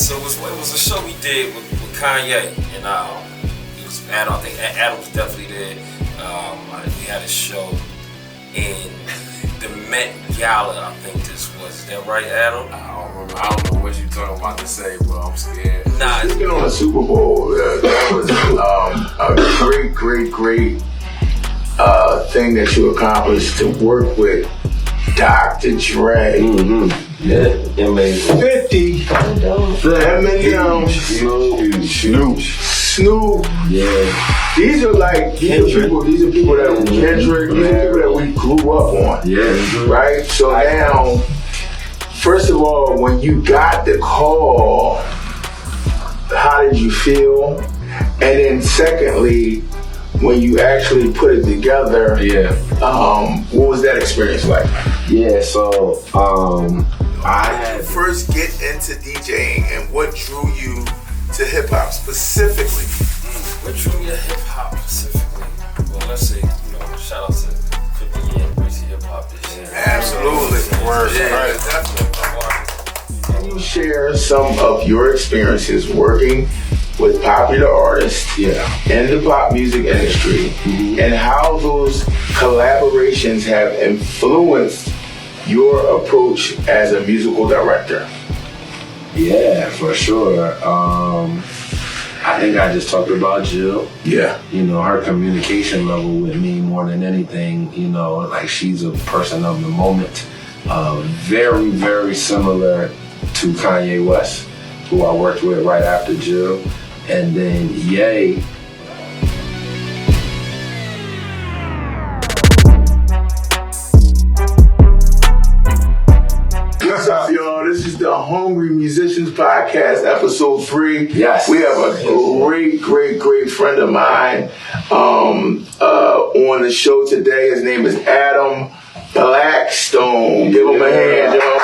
So it was a show we did with Kanye, and it was Adam. I think Adam was definitely there. We had a show in the Met Gala. I think this was. Is that right, Adam? I don't remember. I don't know what you're talking about to say, but I'm scared. Nah, speaking on the Super Bowl, that was a great thing that you accomplished to work with Dr. Dre. Mm-hmm. Yeah, amazing. 50, Eminem, Snoop. Yeah. These are people. These are people that Kendrick. These are people that we grew up on. Yeah. Right. So now, first of all, when you got the call, how did you feel? And then secondly, when you actually put it together, what was that experience like? Yeah, so I had first get into DJing and what drew you to hip hop specifically? what drew me to hip hop specifically? Well, let's say, shout out to 50 year anniversary hip hop this year. Absolutely. Definitely. Can you share some of your experiences working with popular artists in the pop music industry and how those collaborations have influenced your approach as a musical director? Yeah, for sure. I think I just talked about Jill. Yeah. Her communication level with me more than anything, like she's a person of the moment. Very, very similar to Kanye West, who I worked with right after Jill. And then Ye. What's up, y'all? This is the Hungry Musicians Podcast, episode 3. Yes. We have a great friend of mine on the show today. His name is Adam Blackstone. Give him a hand, y'all.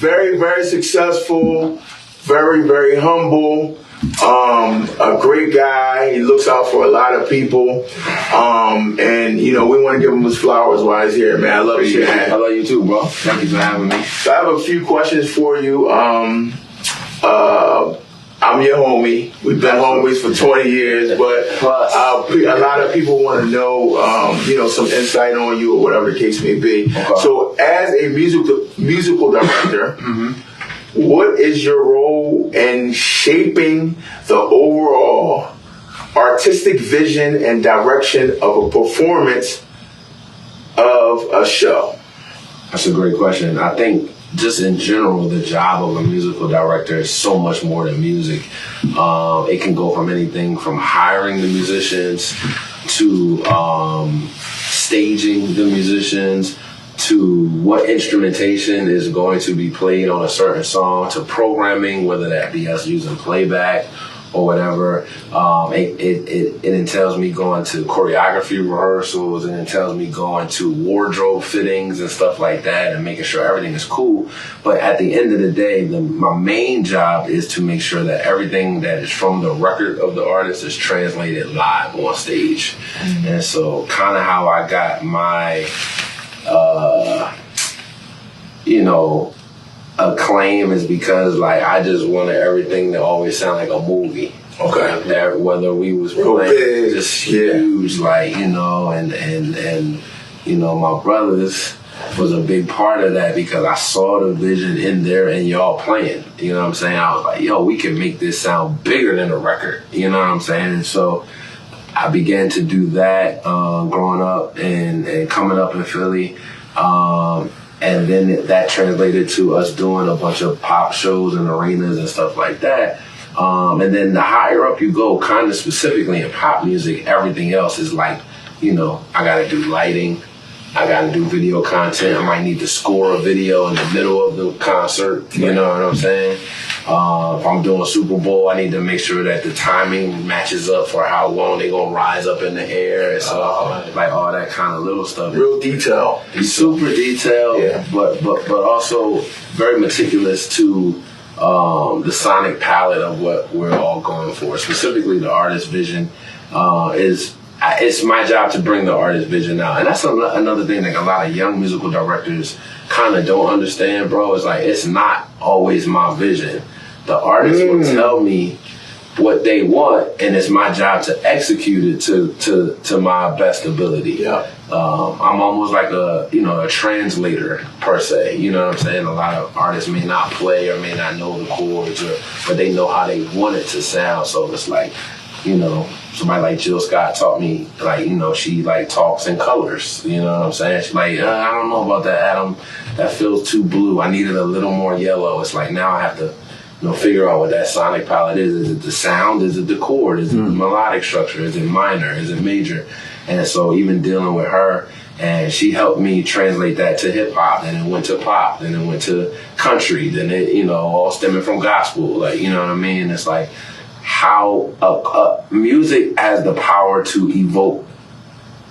Very successful, very humble, a great guy. He looks out for a lot of people, and we want to give him his flowers while he's here, man. I love you, man. I love you too, bro. Thank you for having me. So I have a few questions for you. I'm your homie. We've been homies for 20 years, but a lot of people want to know, some insight on you or whatever the case may be. Okay. So, as a musical director, what is your role in shaping the overall artistic vision and direction of a performance of a show? That's a great question. I think just in general, the job of a musical director is so much more than music. It can go from anything from hiring the musicians to staging the musicians to what instrumentation is going to be played on a certain song to programming, whether that be us using playback or whatever. It entails me going to choreography rehearsals, and it entails me going to wardrobe fittings and stuff like that and making sure everything is cool. But at the end of the day, my main job is to make sure that everything that is from the record of the artist is translated live on stage. And so kind of how I got my, acclaim is because I just wanted everything to always sound like a movie. Okay. That whether we was playing just huge, and my brothers was a big part of that because I saw the vision in there and y'all playing. You know what I'm saying? I was like, yo, we can make this sound bigger than a record. You know what I'm saying? And so I began to do that growing up and coming up in Philly. And then that translated to us doing a bunch of pop shows and arenas and stuff like that. And then the higher up you go, kind of specifically in pop music, everything else is I got to do lighting. I got to do video content. I might need to score a video in the middle of the concert. You know what I'm saying? If I'm doing Super Bowl, I need to make sure that the timing matches up for how long they're going to rise up in the air. And so, all that kind of little stuff. Real detail. Super detailed, but also very meticulous to the sonic palette of what we're all going for. Specifically, the artist vision is it's my job to bring the artist vision out. And that's another thing that a lot of young musical directors kind of don't understand, bro. It's like, it's not always my vision. The artist will tell me what they want, and it's my job to execute it to my best ability. Yeah. I'm almost like a translator per se. You know what I'm saying? A lot of artists may not play or may not know the chords, but they know how they want it to sound. So it's like, somebody like Jill Scott taught me, like, she like talks in colors. You know what I'm saying? She's like, I don't know about that, Adam. That feels too blue. I needed a little more yellow. It's like, now I have to figure out what that sonic palette is. Is it the sound? Is it the chord? Is it the melodic structure? Is it minor? Is it major? And so even dealing with her, and she helped me translate that to hip hop, then it went to pop, then it went to country, then it, all stemming from gospel. Like, you know what I mean? It's like how music has the power to evoke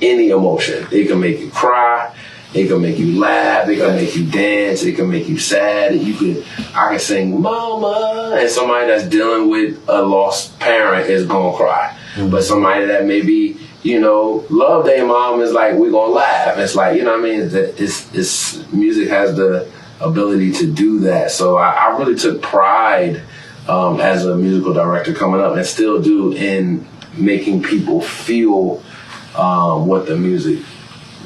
any emotion. It can make you cry. It can make you laugh. It can make you dance. It can make you sad. I can sing "Mama," and somebody that's dealing with a lost parent is gonna cry. But somebody that maybe love their mom is like, we're gonna laugh. It's like, you know what I mean? It's music has the ability to do that. So I really took pride as a musical director coming up, and still do, in making people feel what the music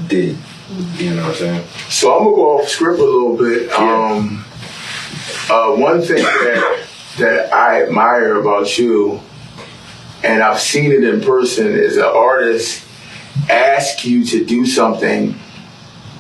did. You know what I'm saying? So I'm gonna go off script a little bit. One thing that I admire about you, and I've seen it in person, is an artist ask you to do something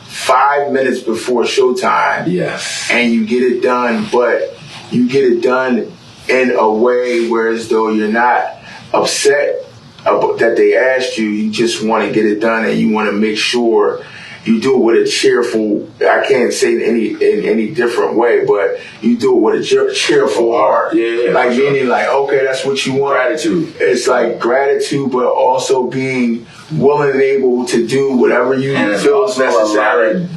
5 minutes before showtime. Yes. And you get it done, but you get it done in a way where as though you're not upset that they asked you. You just want to get it done, and you want to make sure you do it with a cheerful, I can't say it in any different way, but you do it with a cheerful heart. Yeah, like meaning like, okay, that's what you want. Gratitude. It's like gratitude, but also being willing and able to do whatever you feel is necessary.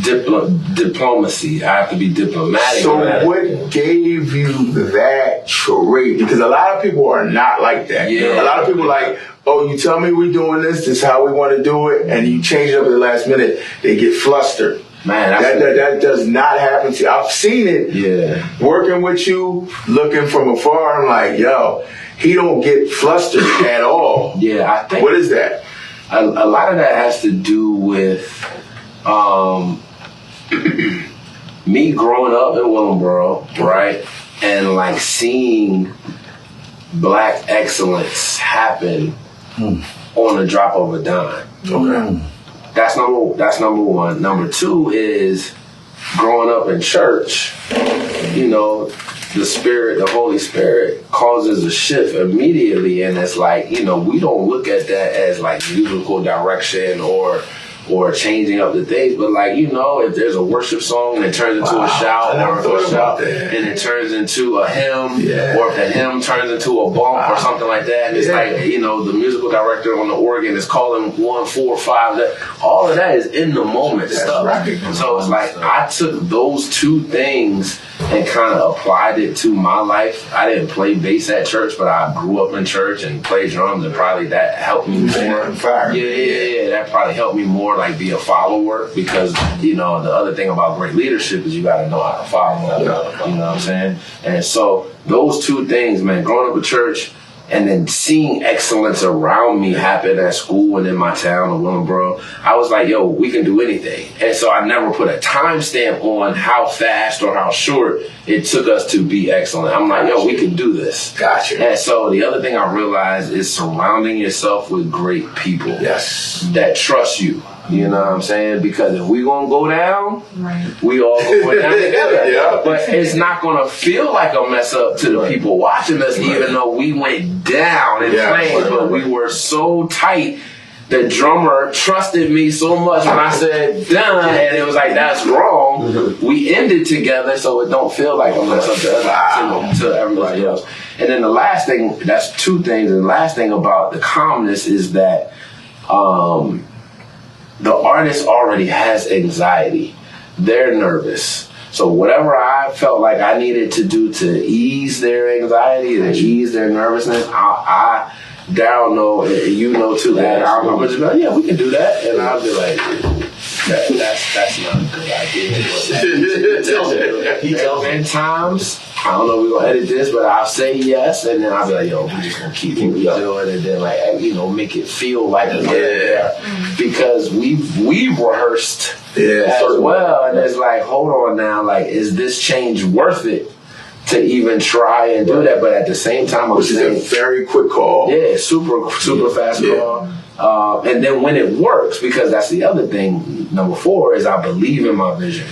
Diplomacy. I have to be diplomatic. So what gave you that trait? Because a lot of people are not like that. Yeah. A lot of people like, oh, you tell me we're doing this is how we want to do it, and you change it up at the last minute, they get flustered. Man, that does not happen to you. I've seen it. Yeah. Working with you, looking from afar, I'm like, yo, he don't get flustered at all. Yeah, I think. What is that? A lot of that has to do with me growing up in Willingboro, right? And like seeing black excellence happen on the drop of a dime. Okay. That's number one. Number two is growing up in church, the Holy Spirit causes a shift immediately, and it's like, we don't look at that as like musical direction or changing up the things, but like, if there's a worship song and it turns into a shout, and it turns into a hymn, or if the hymn turns into a bump or something like that, and it's like, the musical director on the organ is calling 1, 4, 5, all of that is in the moment stuff. Right. So it's like, I took those two things and kind of applied it to my life. I didn't play bass at church, but I grew up in church and played drums, and probably that helped me more. Yeah, that probably helped me more, like be a follower, because the other thing about great leadership is you got to know how to follow. You know what I'm saying? And so those two things, man, growing up in church and then seeing excellence around me happen at school and in my town of Willingboro, I was like, yo, we can do anything. And so I never put a timestamp on how fast or how short it took us to be excellent. I'm like, yo, we can do this. Gotcha. And so the other thing I realized is surrounding yourself with great people that trust you. You know what I'm saying? Because if we gonna go down, we all go down together. But it's not gonna feel like a mess up to the people watching us, even though we went down in flames. But we were so tight. The drummer trusted me so much when I said done, and it was like, that's wrong. We ended together, so it don't feel like a mess up to everybody else. And then the last thing, that's two things. And the last thing about the calmness is that the artist already has anxiety. They're nervous. So whatever I felt like I needed to do to ease their anxiety, to ease their nervousness, I Daryl know, and you know too. And I'm just like, yeah, we can do that. And I'll be like, that's not a good idea. He tells me times, I don't know if we're going to edit this, but I'll say yes. And then I'll be like, yo, we're just going to keep doing it. And then, like, make it feel like we're there. Because we've rehearsed as well. And it's like, hold on now. Like, is this change worth it to even try and do that? But at the same time, which is a very quick call. Yeah, super fast call. And then when it works, because that's the other thing, number 4 is I believe in my vision.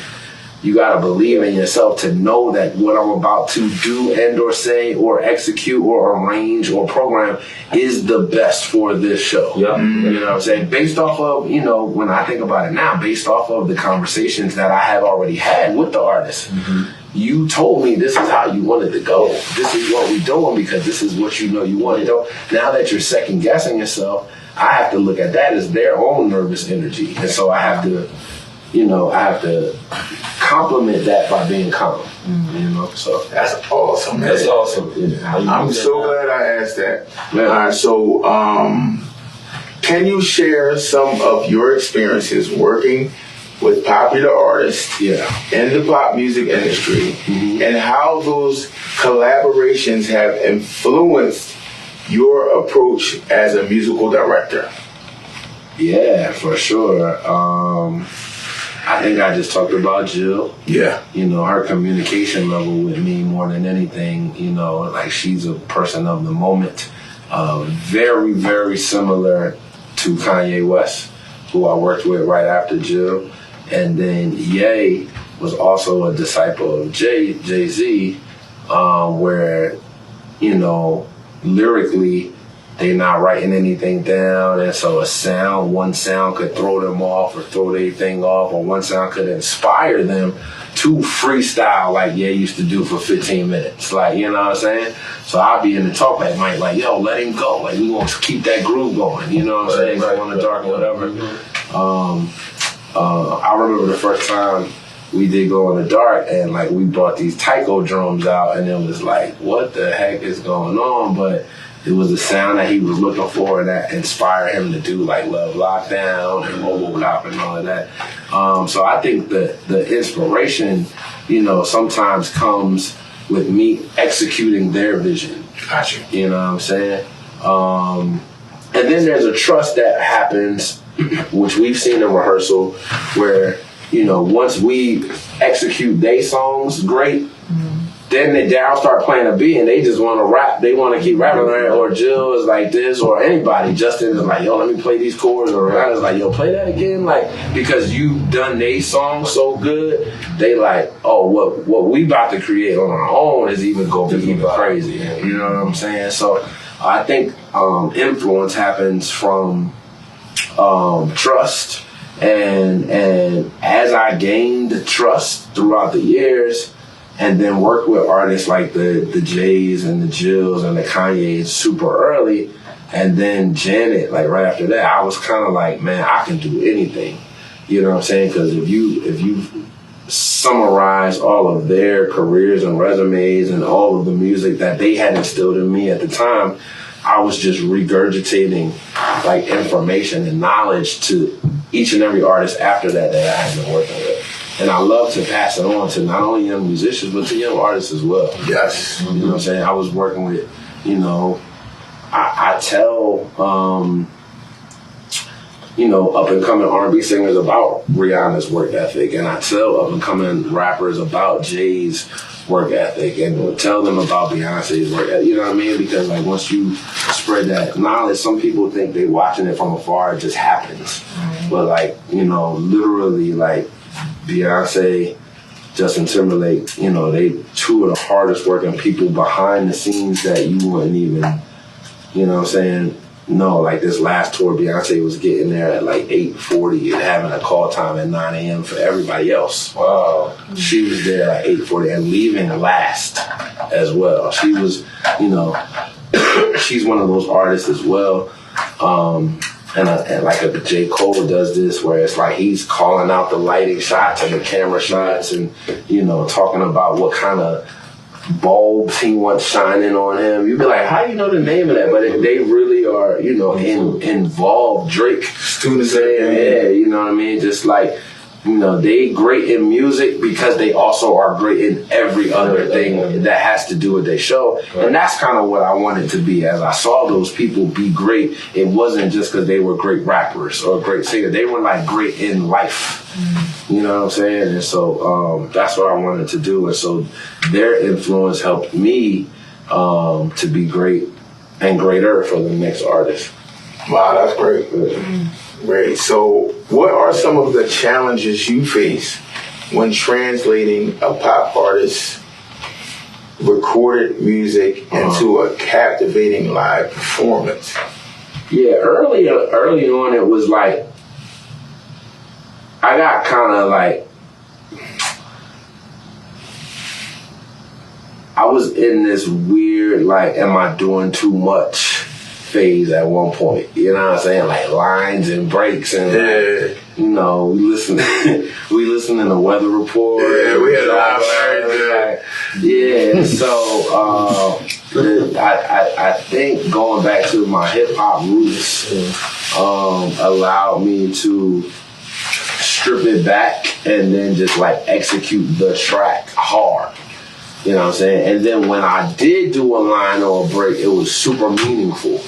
You got to believe in yourself to know that what I'm about to do and or say or execute or arrange or program is the best for this show. Yeah. You know what I'm saying? Based off of, when I think about it now, based off of the conversations that I have already had with the artists, you told me this is how you wanted to go. This is what we're doing because this is what you want to do. Now that you're second guessing yourself, I have to look at that as their own nervous energy. And so I have to compliment that by being calm. So that's awesome, man. That's awesome. Yeah. I'm so glad I asked that. Yeah. All right, so can you share some of your experiences working with popular artists in the pop music industry and how those collaborations have influenced your approach as a musical director? Yeah, for sure. I think I just talked about Jill. Yeah. Her communication level with me more than anything, like she's a person of the moment. Very, very similar to Kanye West, who I worked with right after Jill. And then Ye was also a disciple of Jay-Z, where, lyrically, they're not writing anything down, and so one sound could throw them off or throw their thing off, or one sound could inspire them to freestyle like Ye used to do for 15 minutes. Like, you know what I'm saying? So I'll be in the talkback mic like, yo, let him go. Like, we want to keep that groove going. You know what I'm saying? Go in the dark or whatever. I remember the first time we did Go in the Dark, and like we brought these taiko drums out, and it was like, what the heck is going on? But it was the sound that he was looking for, and that inspired him to do like Love Lockdown and Mobile Cop and all of that. So I think the inspiration, sometimes comes with me executing their vision. Gotcha. You know what I'm saying? And then there's a trust that happens, which we've seen in rehearsal, where, once we execute their songs great, then they down start playing a beat and they just want to rap. They want to keep rapping on it. Or Jill is like this, or anybody. Justin is like, yo, let me play these chords. Or Rihanna's like, yo, play that again. Like, because you've done they song so good, they like, oh, what we about to create on our own is even going to be even crazy. You know what I'm saying? So I think influence happens from trust. And as I gained trust throughout the years, and then work with artists like the Jays and the Jills and the Kanyes super early, and then Janet, like right after that, I was kind of like, man, I can do anything. You know what I'm saying? Because if you summarize all of their careers and resumes and all of the music that they had instilled in me at the time, I was just regurgitating like information and knowledge to each and every artist after that I had been working with. And I love to pass it on to not only young musicians, but to young artists as well. Yes. You know what I'm saying? I was working with, I tell, up and coming R&B singers about Rihanna's work ethic. And I tell up and coming rappers about Jay's work ethic, and tell them about Beyonce's work ethic. You know what I mean? Because like once you spread that knowledge, some people think they watching it from afar, it just happens. But like, literally like, Beyonce, Justin Timberlake, they two of the hardest working people behind the scenes that you wouldn't even, know. Like this last tour, Beyonce was getting there at like 8:40 and having a call time at 9 a.m. for everybody else. Wow. She was there at 8:40 and leaving last as well. She was, she's one of those artists as well. And like a J. Cole does this, where it's like he's calling out the lighting shots and the camera shots, and talking about what kind of bulbs he wants shining on him. You'd be like, how you know the name of that? But they really are, involved. Drake, Students, yeah, you know what I mean? Just like, they great in music because they also are great in every other thing that has to do with their show. And that's kind of what I wanted to be. As I saw those people be great, it wasn't just because they were great rappers or great singers. They were like great in life. You know what I'm saying? And so that's what I wanted to do. And so their influence helped me to be great and greater for the next artist. Wow, that's great. Great. So what are some of the challenges you face when translating a pop artist's recorded music into a captivating live performance? Yeah, early on it was like, I got kind of like, I was in this weird, like, am I doing too much phase at one point. You know what I'm saying? Like lines and breaks and like, we listen to the weather report. Yeah, we had a lot of so I think going back to my hip hop roots allowed me to strip it back and then just like execute the track hard. You know what I'm saying? And then when I did do a line or a break, it was super meaningful.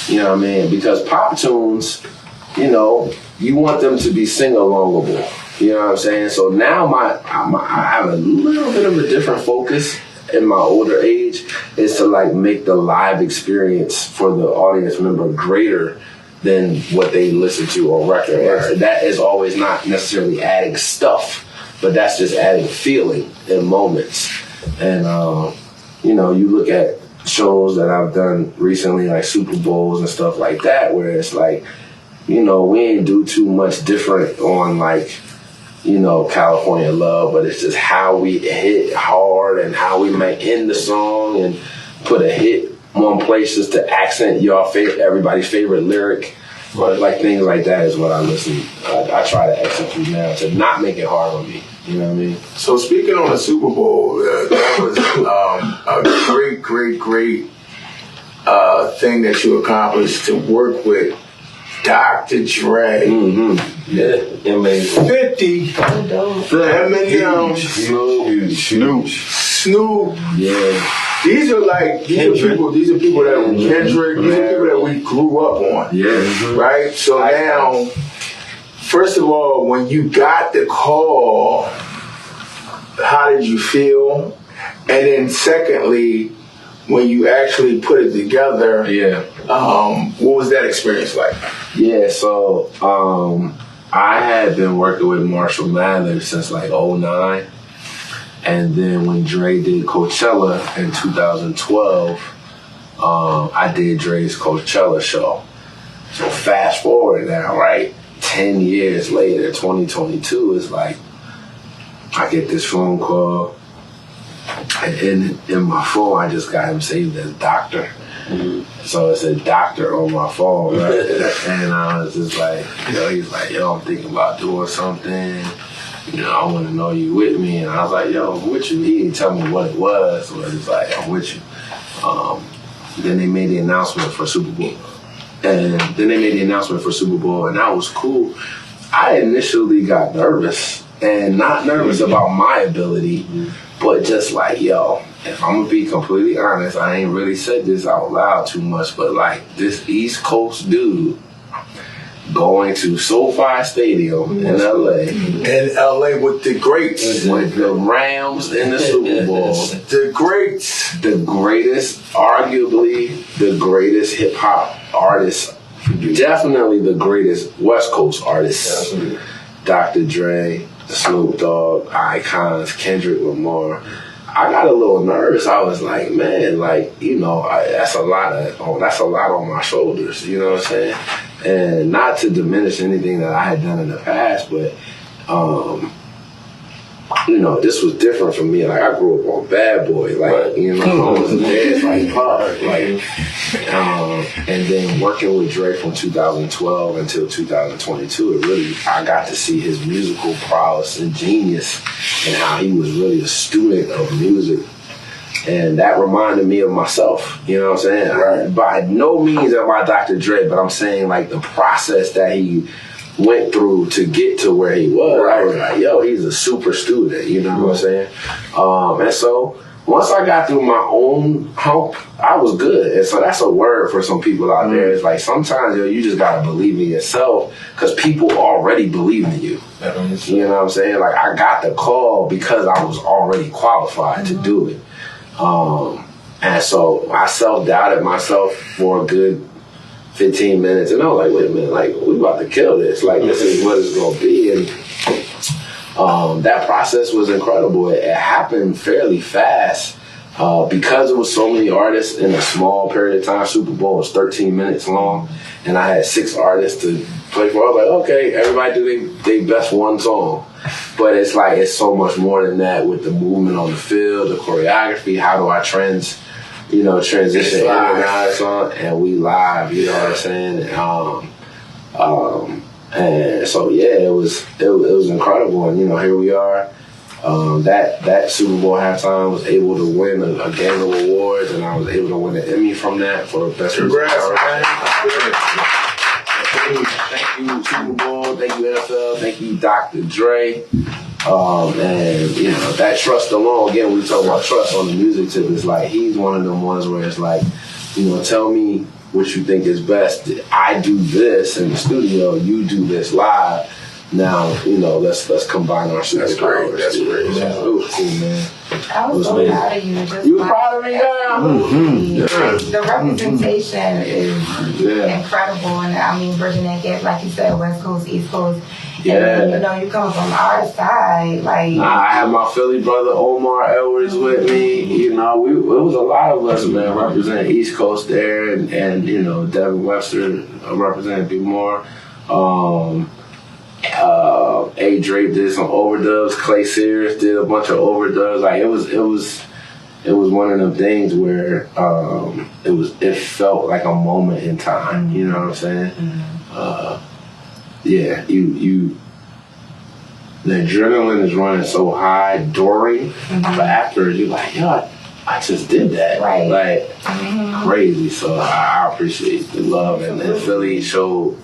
You know what I mean? Because pop tunes, you want them to be sing-alongable. You know what I'm saying? So now I have a little bit of a different focus in my older age is to like make the live experience for the audience member greater than what they listen to on record. Right. And that is always not necessarily adding stuff, but that's just adding feeling in moments. And, you look at shows that I've done recently, like Super Bowls and stuff like that, where it's like, we ain't do too much different on like, California Love, but it's just how we hit hard and how we might end the song and put a hit one place just to accent everybody's favorite lyric. But like things like that is what I try to execute now to not make it hard on me. You know what I mean? So speaking on the Super Bowl, that was a great thing that you accomplished to work with Dr. Dre. Mm-hmm. Yeah, amazing. 50, Eminem, Snoop. Yeah. These are people that Kendrick. These are people that we grew up on. Yeah. Right. So now, first of all, when you got the call, how did you feel? And then secondly, when you actually put it together, what was that experience like? Yeah, so I had been working with Marshall Mathers since like 2009. And then when Dre did Coachella in 2012, I did Dre's Coachella show. So fast forward now, right? 10 years later, 2022 is like, I get this phone call, and in my phone, I just got him saved as Doctor. Mm-hmm. So it said Doctor on my phone, right? And I was just like, he's like, I'm thinking about doing something. I want to know you with me. And I was like, I'm with you. He didn't tell me what it was, but it's like, I'm with you. Then they made the announcement for Super Bowl. And that was cool. I initially got nervous, and not nervous about my ability, but just like, if I'm gonna be completely honest, I ain't really said this out loud too much, but like this East Coast dude going to SoFi Stadium in LA. In LA with the greats. With the Rams in the Super Bowl. The greats. The greatest, arguably the greatest hip hop artist. Definitely the greatest West Coast artist. Dr. Dre, Snoop Dogg, icons, Kendrick Lamar. I got a little nervous. I was like, man, that's a lot on my shoulders. You know what I'm saying? And not to diminish anything that I had done in the past, but this was different for me. Like I grew up on Bad Boy, I was a dance like Pop, and then working with Dre from 2012 until 2022, I got to see his musical prowess and genius, and how he was really a student of music. And that reminded me of myself, you know what I'm saying? Right. By no means am I Dr. Dre, but I'm saying like the process that he went through to get to where he was. Right. I was like, yo, he's a super student, you know what I'm saying? And so once I got through my own hump, I was good. And so that's a word for some people out there. It's like sometimes you just gotta believe in yourself because people already believe in you. You know what I'm saying? Like I got the call because I was already qualified to do it. And so I self-doubted myself for a good 15 minutes. And I was like, wait a minute, like, we about to kill this. Like, this is what it's going to be. And that process was incredible. It happened fairly fast because it was so many artists in a small period of time. Super Bowl was 13 minutes long. And I had 6 artists to play for. I was like, okay, everybody do their best one song. But it's like, it's so much more than that with the movement on the field, the choreography, how do I transition in and out of song, and we live, you know what I'm saying? And so yeah, it was incredible, and here we are. That Super Bowl halftime was able to win a gang of awards, and I was able to win an Emmy from that for best Congrats, man. Thank you, Super Bowl. Thank you, NFL. Thank you, Dr. Dre. And that trust alone, again, we talk about trust on the music tip. It's like he's one of them ones where it's like, tell me what you think is best. I do this in the studio, you do this live. Now, let's combine our superpowers. That's great. Yeah, it was cool, man. I was so proud of you. Just You proud of me, girl? Mm-hmm. The representation is incredible. And I mean, Virginia Gap, like you said, West Coast, East Coast. Yeah. And you come from our side. Like, I have my Philly brother Omar Edwards with me. It was a lot of us, man, representing East Coast there. And Devin Webster representing people more. A. Drake did some overdubs. Clay Sears did a bunch of overdubs. Like it was one of them things where it felt like a moment in time. You know what I'm saying? Yeah, the adrenaline is running so high during, but after you're like, yo, I just did that. Right. Like crazy. So I appreciate the love, and Philly showed.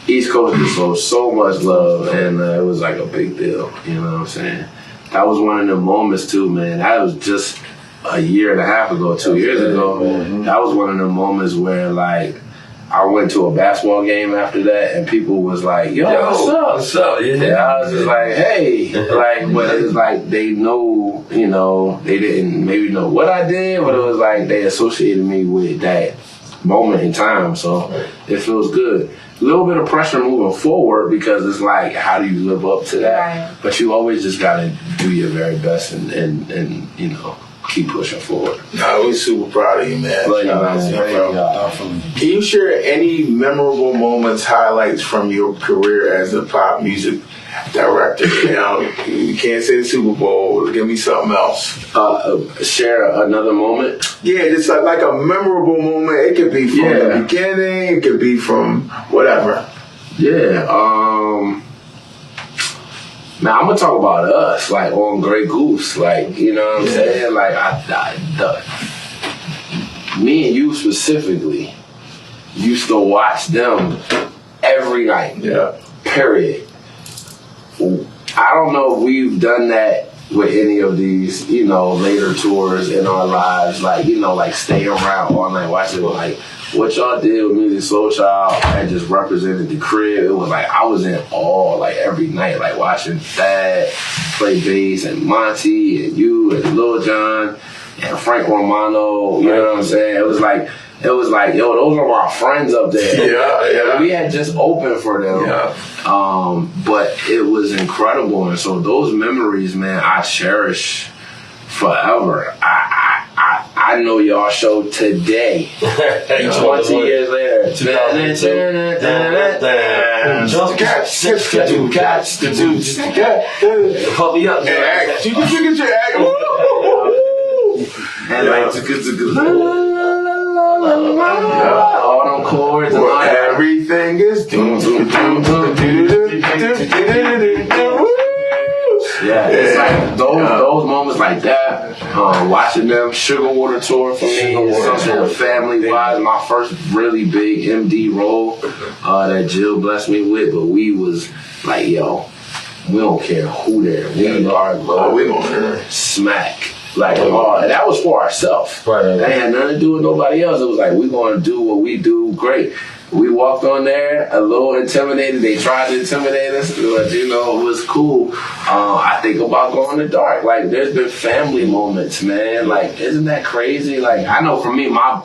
East Coast showed so much love, and it was like a big deal. You know what I'm saying? That was one of the moments too, man. That was just a year and a half ago, 2 years ago. That was one of the moments where like I went to a basketball game after that, and people was like, "Yo, what's up?" Yeah, I was just like, "Hey," like, but it was like they know, they didn't maybe know what I did, but it was like they associated me with that moment in time, so it feels good. A little bit of pressure moving forward because it's like, how do you live up to that? Right. But you always just gotta do your very best and keep pushing forward. We're super proud of you, man. Love you, man. Can you share any memorable moments, highlights from your career as a pop music director? You can't say the Super Bowl. Give me something else. Share another moment. Yeah, just like a memorable moment. It could be from the beginning. It could be from whatever. Yeah. Man, I'm gonna talk about us, like on Grey Goose, like you know what I'm saying. Like me and you specifically used to watch them every night. Yeah. Period. I don't know if we've done that with any of these, later tours in our lives, like staying around all night watching, like what y'all did with Music Soul Child and just represented the crib. It was like I was in awe, like every night, like watching Thad play bass and Monty and you and Lil Jon and Frank Romano. You know what I'm saying? It was like, yo, those are our friends up there. Yeah. We had just opened for them. Yeah. But it was incredible. And so those memories, man, I cherish forever. I know y'all show today. 20 years later. Pump me up. And all them chords and all that. Everything is Yeah, it's like those moments like that. Watching them Sugar Water tour for me is something family wise. My first really big MD role that Jill blessed me with, but we was like, yo, we don't care who there. We gonna smack. Like, and that was for ourselves. That had nothing to do with nobody else. It was like, we're going to do what we do great. We walked on there a little intimidated. They tried to intimidate us, but it was cool. I think about going to dark. Like, there's been family moments, man. Like, isn't that crazy? Like, I know for me, my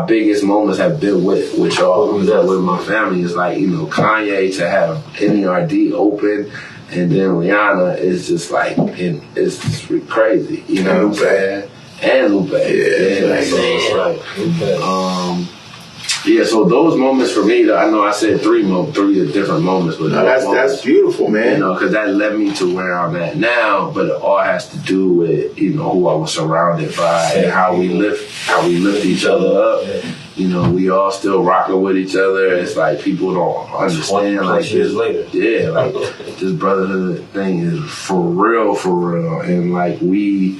biggest moments have been with y'all, with my family. It's like, Kanye to have NERD open. And then Rihanna is just like, it's just crazy, you know what I'm saying? And Lupe. So those moments for me, I know I said three different moments, but that's beautiful, man. Because that led me to where I'm at now, but it all has to do with, who I was surrounded by and how we lift each other up. We all still rocking with each other. It's like people don't understand. 20 years later. Yeah, like this brotherhood thing is for real. And like we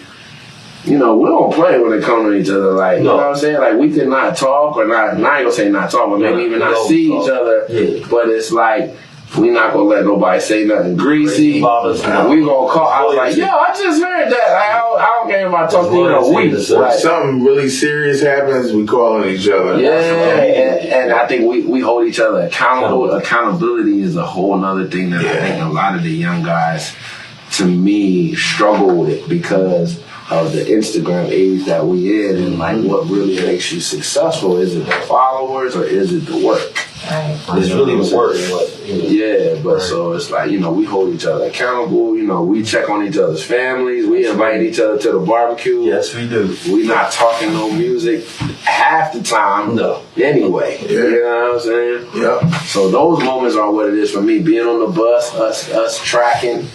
don't play when it comes to each other. Like, you know what I'm saying? Like we could not talk or not. I ain't gonna say not talk, but maybe even not see each other. Yeah. But it's like, we not gonna let nobody say nothing greasy. We gonna call. I was like, yo, I just heard that. I don't care if I talk to you in a week. When something really serious happens, we calling each other. Yeah, and I think we hold each other accountable. Accountability is a whole nother thing that I think a lot of the young guys, to me, struggle with because of the Instagram age that we in, and like what really makes you successful. Is it the followers or is it the work? It's really the work. Yeah, but so it's like, we hold each other accountable. We check on each other's families. We invite each other to the barbecue. Yes, we do. We not talking no music half the time. No. Anyway, you know what I'm saying? Yeah. So those moments are what it is for me. Being on the bus, us tracking.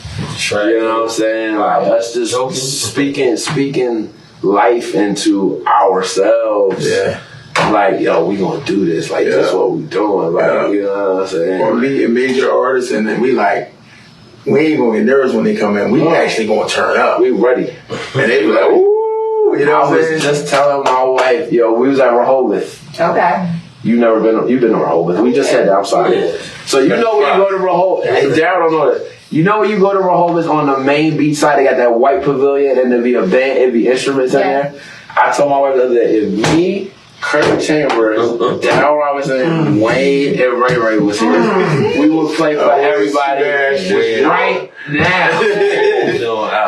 You know what I'm saying? Like us just speaking life into ourselves. Yeah. Like, yo, we gonna do this. Like, that's what we doing. Like, you know what I'm saying? Or me and major artists, and then we ain't gonna get nervous when they come in. We actually gonna turn up. We ready. And they be like, ooh, I was just telling my wife, yo, we was at Rehoboth. Okay. You've been to Rehoboth. We just said that, I'm sorry. Yeah. So when you go to Rehoboth, Darryl don't know this. You know when you go to Rehoboth on the main beach side, they got that white pavilion and there'd be a band, it'd be instruments in there. I told my wife the other day, if me, Kurt Chambers, Darryl Robinson, Wayne, and Ray Ray was here, we would play for everybody right now.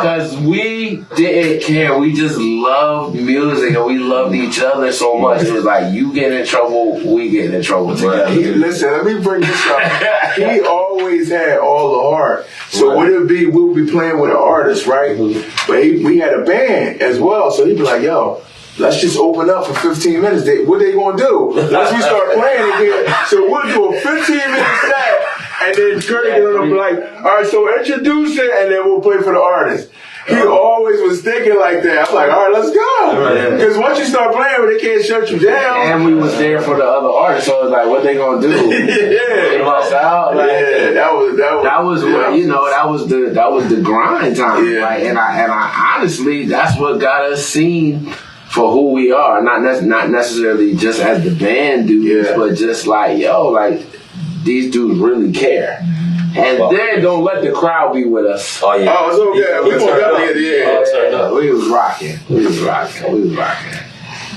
Because we didn't care. We just loved music and we loved each other so much. It was like, you get in trouble, we get in trouble together. Listen, let me bring this up. He always had all the heart. So we'll be playing with an artist, right? But we had a band as well. So he'd be like, yo, let's just open up for 15 minutes. What they gonna do? Once we start playing again, so we'll do a 15-minute set, and then Kurt will be like, all right, so introduce it, and then we'll play for the artist. He always was thinking like that. I'm like, all right, let's go. Because once you start playing, they can't shut you down. And we was there for the other artists, so it's like, what they gonna do? They us out? Like, that was the grind time. Yeah. Like, and I honestly, that's what got us seen for who we are, not necessarily just as the band dudes, but just like, yo, like these dudes really care. And then don't let the crowd be with us. Oh yeah. Oh, it's okay. We gonna definitely We was rocking.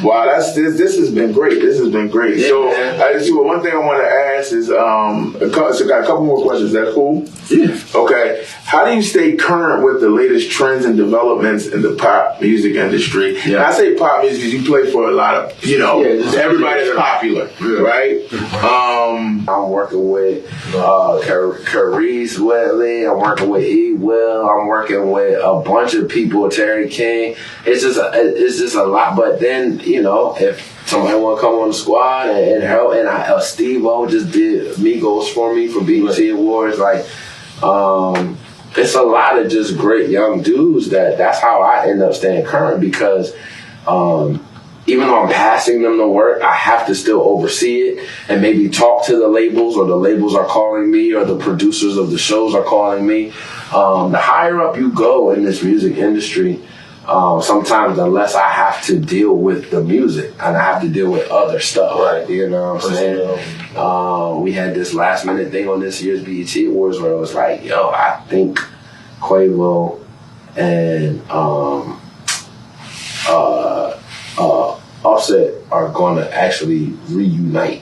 Wow, this has been great. This has been great. Yeah, so one thing I want to ask is, so I got a couple more questions. Is that cool? Yeah. Okay. How do you stay current with the latest trends and developments in the pop music industry? Yeah. And I say pop music because you play for a lot of, everybody that's popular, right? I'm working with Carice Whitley. I'm working with E. Will. I'm working with a bunch of people. Terry King. It's just a lot. But then, if somebody want to come on the squad and help, and Steve-O just did Migos for me for BET Awards, like. It's a lot of just great young dudes that's how I end up staying current because even though I'm passing them the work, I have to still oversee it and maybe talk to the labels, or the labels are calling me, or the producers of the shows are calling me. The higher up you go in this music industry, sometimes the less I have to deal with the music and I have to deal with other stuff. Right. You know what I'm saying? We had this last minute thing on this year's BET Awards where it was like, yo, I think Quavo and Offset are gonna actually reunite.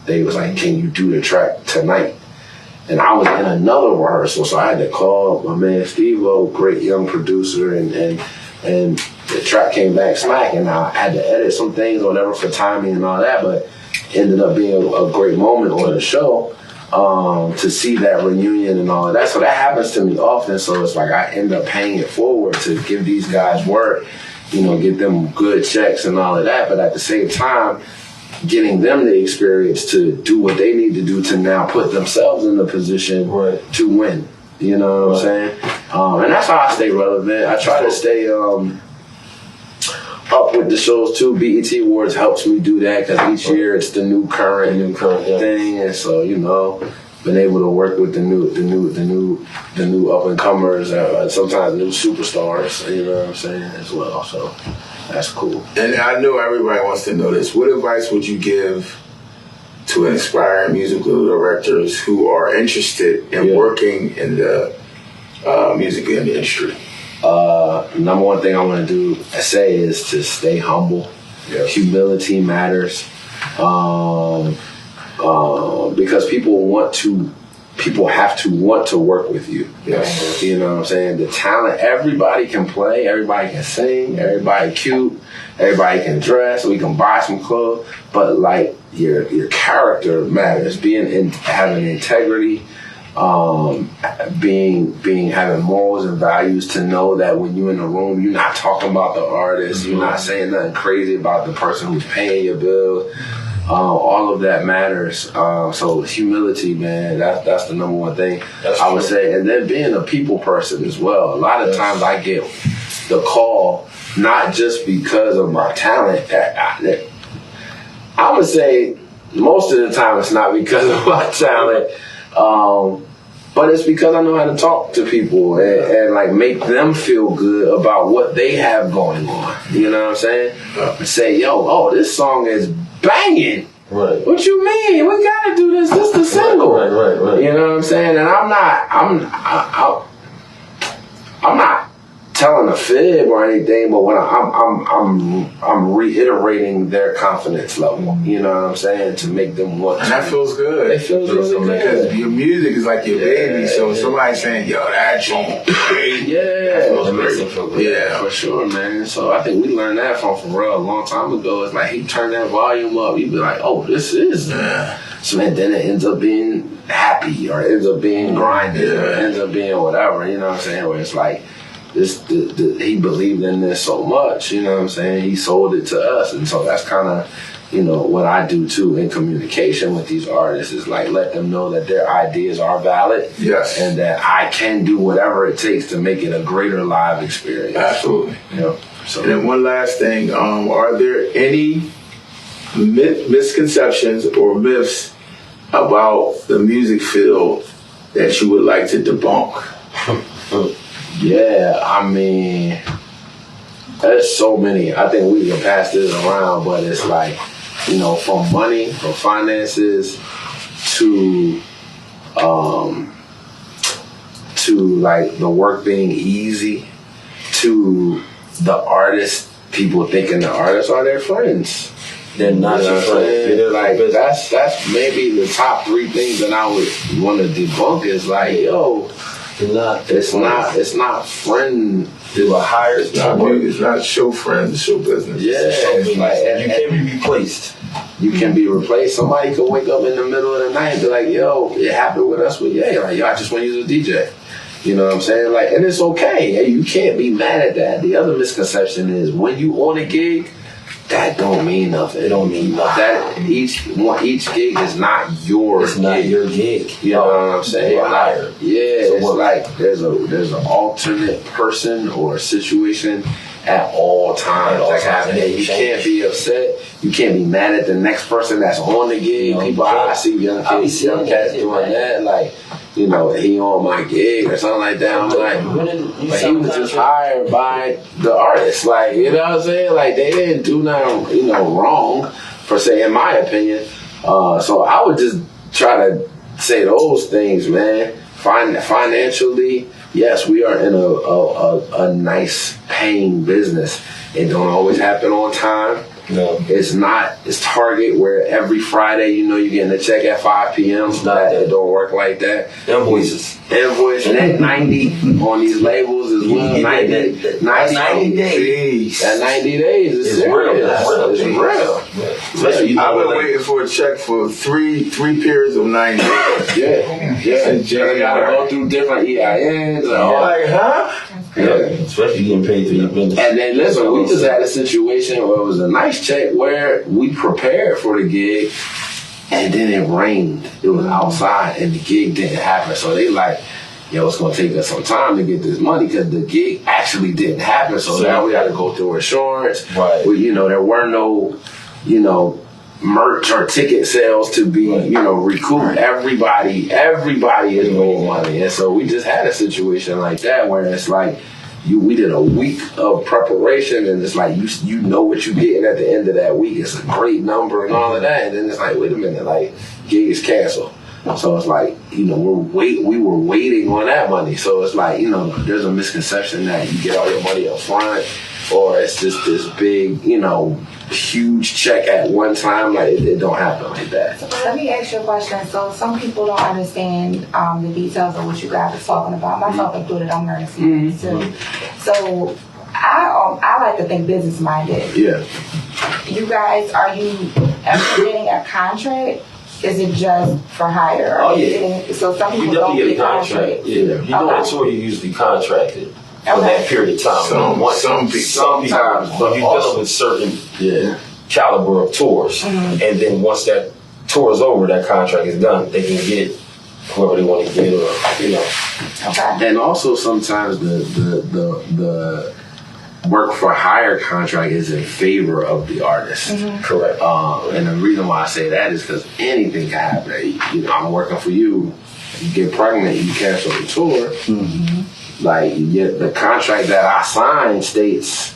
They was like, can you do the track tonight? And I was in another rehearsal, so I had to call my man Steve-O, great young producer, and the track came back smack, and I had to edit some things or whatever for timing and all that, but ended up being a great moment on the show to see that reunion and all of that. So that happens to me often, so it's like I end up paying it forward to give these guys work, you know, get them good checks and all of that, but at the same time, getting them the experience to do what they need to do to now put themselves in the position to win. You know what I'm saying? And that's how I stay relevant. I try to stay up with the shows too. BET Awards helps me do that because each year it's the new current thing, and so you know, been able to work with the new up and comers, sometimes new superstars. You know what I'm saying as well. So that's cool. And I know everybody wants to know this. What advice would you give to aspiring musical directors who are interested in working in the music industry? Number one thing I want to say is to stay humble. Humility matters. Because people have to want to work with you. Yes. You know what I'm saying? The talent, everybody can play, everybody can sing, everybody cute, everybody can dress, we can buy some clothes, but like your character matters. Having integrity, having morals and values, to know that when you're in the room, you're not talking about the artist, you're not saying nothing crazy about the person who's paying your bills. All of that matters. So humility, man, that's the number one thing I would say. And then being a people person as well. A lot of times I get the call, not just because of my talent. I would say most of the time it's not because of my talent. But it's because I know how to talk to people and like make them feel good about what they have going on. You know what I'm saying? Say, this song is banging. Right. What you mean? We gotta do this. This the single. Right. You know what I'm saying? And I'm not telling a fib or anything, but when I'm reiterating their confidence level. You know what I'm saying? To make them want. And that feels good. It feels really good. Because your music is like your baby. So somebody saying, "Yo, that joint great." That makes them feel good. Yeah, for sure, man. So I think we learned that from Pharrell a long time ago. It's like he turned that volume up. You'd be like, "Oh, this is." So and then it ends up being happy, or it ends up being grinded, or it ends up being whatever. You know what I'm saying? Where it's like. He believed in this so much, you know what I'm saying? He sold it to us, and so that's kind of, you know, what I do too in communication with these artists is like let them know that their ideas are valid, and that I can do whatever it takes to make it a greater live experience. Absolutely. So, and then one last thing, are there any misconceptions or myths about the music field that you would like to debunk? Yeah, I mean, there's so many. I think we can pass this around, but it's like, you know, from money, from finances, to like the work being easy, to the artist, people thinking the artists are their friends. They're not your friends. Like that's maybe the top three things that I would want to debunk is like, it's not friend. Do a higher It's not show friends, show business. Yeah, you can't be replaced. You can be replaced. Somebody could wake up in the middle of the night and be like, "Yo, it happened with us with Ye." Like, "Yo, I just want to use a DJ." You know what I'm saying? Like, and it's okay. You can't be mad at that. The other misconception is when you on a gig, that don't mean nothing. It don't mean nothing. That each gig is not your It's not your gig. You know what I'm saying? You're hired. It's like there's an alternate person or situation at all times. You can't be upset. You can't be mad at the next person that's on the gig. I see young cats doing that. Like, you know, he on my gig or something like that. I'm like, but he was just hired by the artist. Like, you know what I'm saying? Like, they didn't do nothing, you know, wrong, per se, in my opinion. So I would just try to say those things, man. Financially, yes, we are in a nice paying business. It don't always happen on time. No. It's Target where every Friday, you know, you're getting a check at 5 p.m. It don't work like that. Invoice net 90 on these labels as well. 90 days. That 90 days is serious. It's real. I've been waiting for a check for three periods of 90 days. Yeah. You gotta go through different EINs. Like, huh? Yeah. Especially getting paid for your business. And then listen, we just had a situation where it was a nice check where we prepared for the gig and then it rained. It was outside and the gig didn't happen. So they like, yo, it's gonna take us some time to get this money because the gig actually didn't happen. So now we gotta go through insurance. Right. You know, there were no, you know, merch or ticket sales to be, you know, recouped. Everybody is owing money. And so we just had a situation like that where it's like, we did a week of preparation and it's like, you know what you're getting at the end of that week. It's a great number and all of that. And then it's like, wait a minute, like, gig is canceled. So it's like, you know, we were waiting on that money. So it's like, you know, there's a misconception that you get all your money up front or it's just this big, you know, huge check at one time. Like, it don't happen like that. Let me ask you a question. So some people don't understand the details of what you guys are talking about. Myself included, I'm learning some things too. So I like to think business minded. Yeah. You guys, are you ever getting a contract? Is it just for hire? Oh, yeah. So some people You don't definitely get get a contract. Yeah. You're doing a tour, you're usually contracted for that period of time. Sometimes, but you're dealing with certain caliber of tours. And then once that tour is over, that contract is done, they can get whoever they want to get, or, you know. Okay. And also sometimes the work for hire contract is in favor of the artist. Correct. And the reason why I say that is because anything can happen. You know, I'm working for you. You get pregnant, you cancel the tour. Like, the contract that I signed states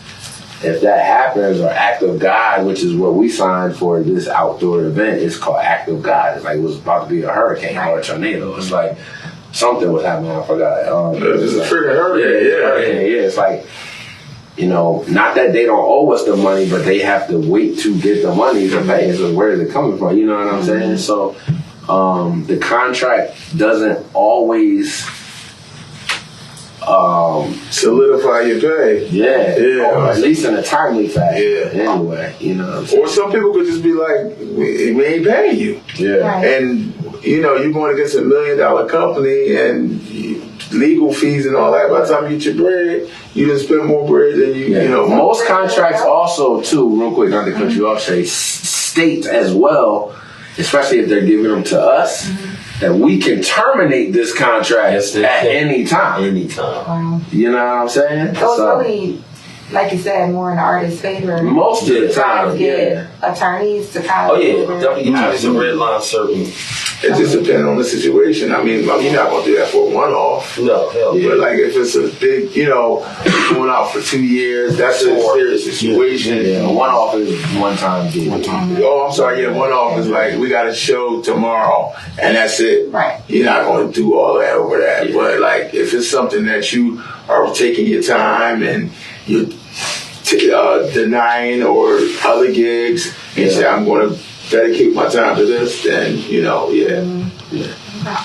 if that happens, or act of God, which is what we signed for this outdoor event, is called act of God. It's like it was about to be a hurricane or a tornado. It's like something was happening. I forgot. It's a freaking hurricane. Yeah. It's like, you know, not that they don't owe us the money, but they have to wait to get the money to pay. So where is it coming from? You know what I'm saying? So the contract doesn't always solidify your pay. Or at least in a timely fashion. Anyway, you know what I'm saying? Or some people could just be like, we ain't paying you. And you know, you're going against $1 million company and legal fees and all that. By the time you get your bread, you done spend more bread than you know. Most contracts also too, real quick, not to cut you off, Shay, state as well, especially if they're giving them to us, that we can terminate this contract at any time. You know what I'm saying? So it's really, like you said, more in the artist's favor. Most of the time, get attorneys to kind of. Definitely get some red line certain. It just depends on the situation. I mean, you're not going to do that for a one-off. No, hell But like if it's a big, you know, going out for 2 years, that's a serious situation. A one-off is one-time deal. Oh, I'm sorry. One-off is like, we got a show tomorrow, and that's it. Right. You're not going to do all that over that. But like, if it's something that you are taking your time and you're denying or other gigs, and say, I'm going to dedicate my time to this, then, you know,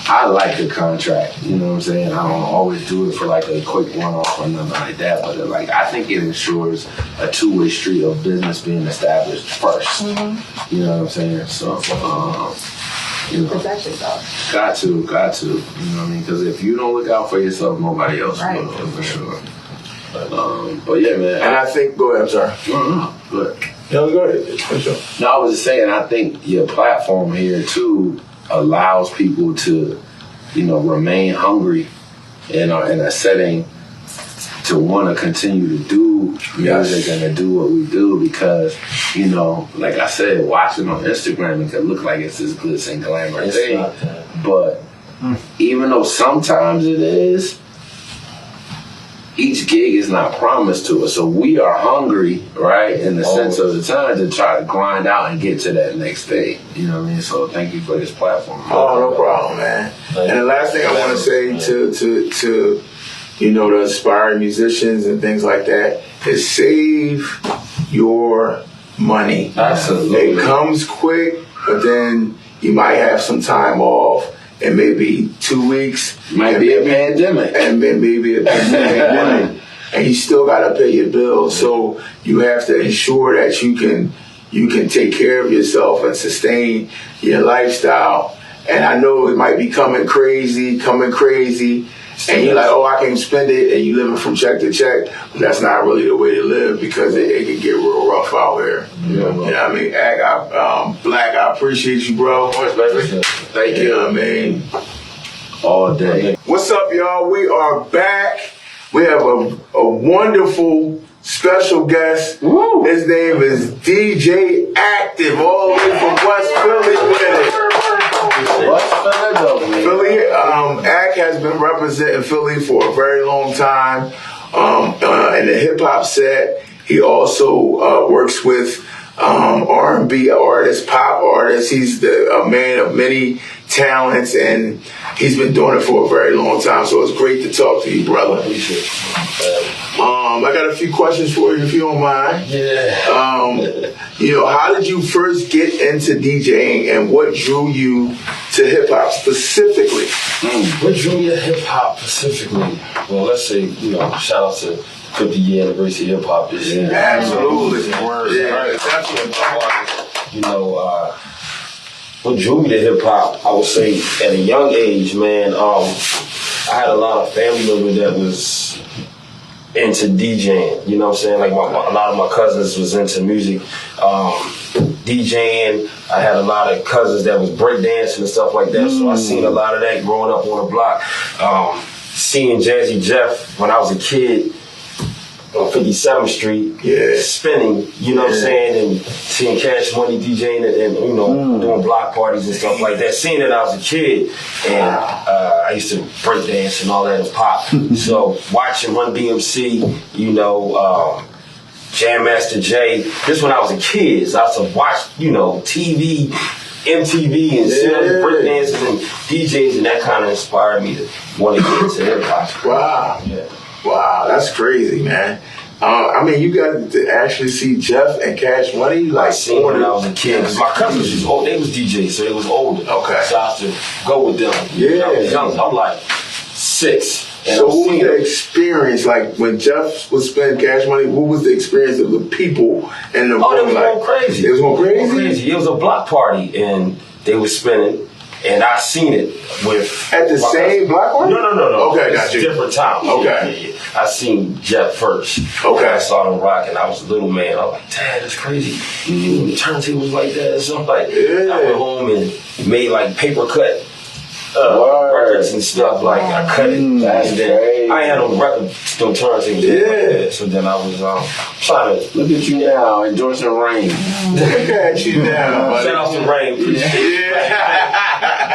I like the contract, you know what I'm saying? I don't always do it for like a quick one-off or nothing like that, but like, I think it ensures a two-way street of business being established first. You know what I'm saying? So, you know, protect yourself. Got to, you know what I mean? Because if you don't look out for yourself, nobody else will, for sure. But yeah, man. And I think, go ahead, I'm sorry. But No, go ahead. For sure. no, I was just saying, I think your platform here too allows people to, you know, remain hungry in a setting to want to continue to do music and to do what we do, because, you know, like I said, watching on Instagram, it can look like it's this glitz and glamour thing, but even though sometimes it is, each gig is not promised to us. So we are hungry, right, in the sense of the time to try to grind out and get to that next day. You know what I mean? So thank you for this platform. Oh, no problem, man. And the last thing I want to say to you know, the aspiring musicians and things like that is save your money. Absolutely. It comes quick, but then you might have some time off. And maybe 2 weeks. Might be a pandemic. And then maybe a pandemic. And you still gotta pay your bills. So you have to ensure that you can take care of yourself and sustain your lifestyle. And I know it might be coming crazy. And you're like, oh, I can't spend it, and you living from check to check. But that's not really the way to live, because it can get real rough out here. You know what I mean? Black, I appreciate you, bro. Thank you. You know what I mean? All day. What's up, y'all? We are back. We have a wonderful special guest. Woo. His name is DJ Active, all the way from West Philly. Philly, Ack has been representing Philly for a very long time in the hip hop set. He also works with R&B artists, pop artists. He's a man of many talents, and he's been doing it for a very long time. So it's great to talk to you, brother. I got a few questions for you, if you don't mind. Yeah. You know, how did you first get into DJing, and what drew you to hip hop specifically? What drew me to hip hop specifically? Well, let's say, you know, shout out to 50-year anniversary of hip hop this year. Absolutely. You know, what drew me to hip hop, I would say at a young age, man, I had a lot of family members that was into DJing, you know what I'm saying? Like a lot of my cousins was into music, DJing. I had a lot of cousins that was breakdancing and stuff like that, so I seen a lot of that growing up on the block. Seeing Jazzy Jeff when I was a kid on 57th Street, spinning, you know what I'm saying, and seeing Cash Money DJing and you know, doing block parties and stuff like that. Seeing that I was a kid, and I used to break dance and all that and pop. So watching Run DMC, you know, Jam Master Jay, this when I was a kid, so I used to watch, you know, TV, MTV, and see all the break dancers and DJs, and that kind of inspired me to want to get into hip hop. Wow. Yeah. Wow, that's crazy, man. I mean, you got to actually see Jeff and Cash Money, like, I seen when I was a kid, because my cousins was old. They was DJs, so they was older. Okay. So I used to go with them. Yeah. I was young. I'm like 6. And so what was the experience, like, when Jeff was spending Cash Money, what was the experience of the people and the Oh, they was going crazy. They was going crazy? It was a block party, and they was spinning. And I seen it with... At the same block party? No. Okay, it's got you. different times. Okay. I seen Jeff first. Okay. I saw him rock, and I was a little man. I was like, Dad, that's crazy. You the turntables like that or something. Like, I went home and made like paper cut records and stuff. Like, I cut it. And then I had no record, no turntables. Yeah. So then I was trying to... Look at you now, endorsing Rain. Look at you now, buddy. Shout out to Rain.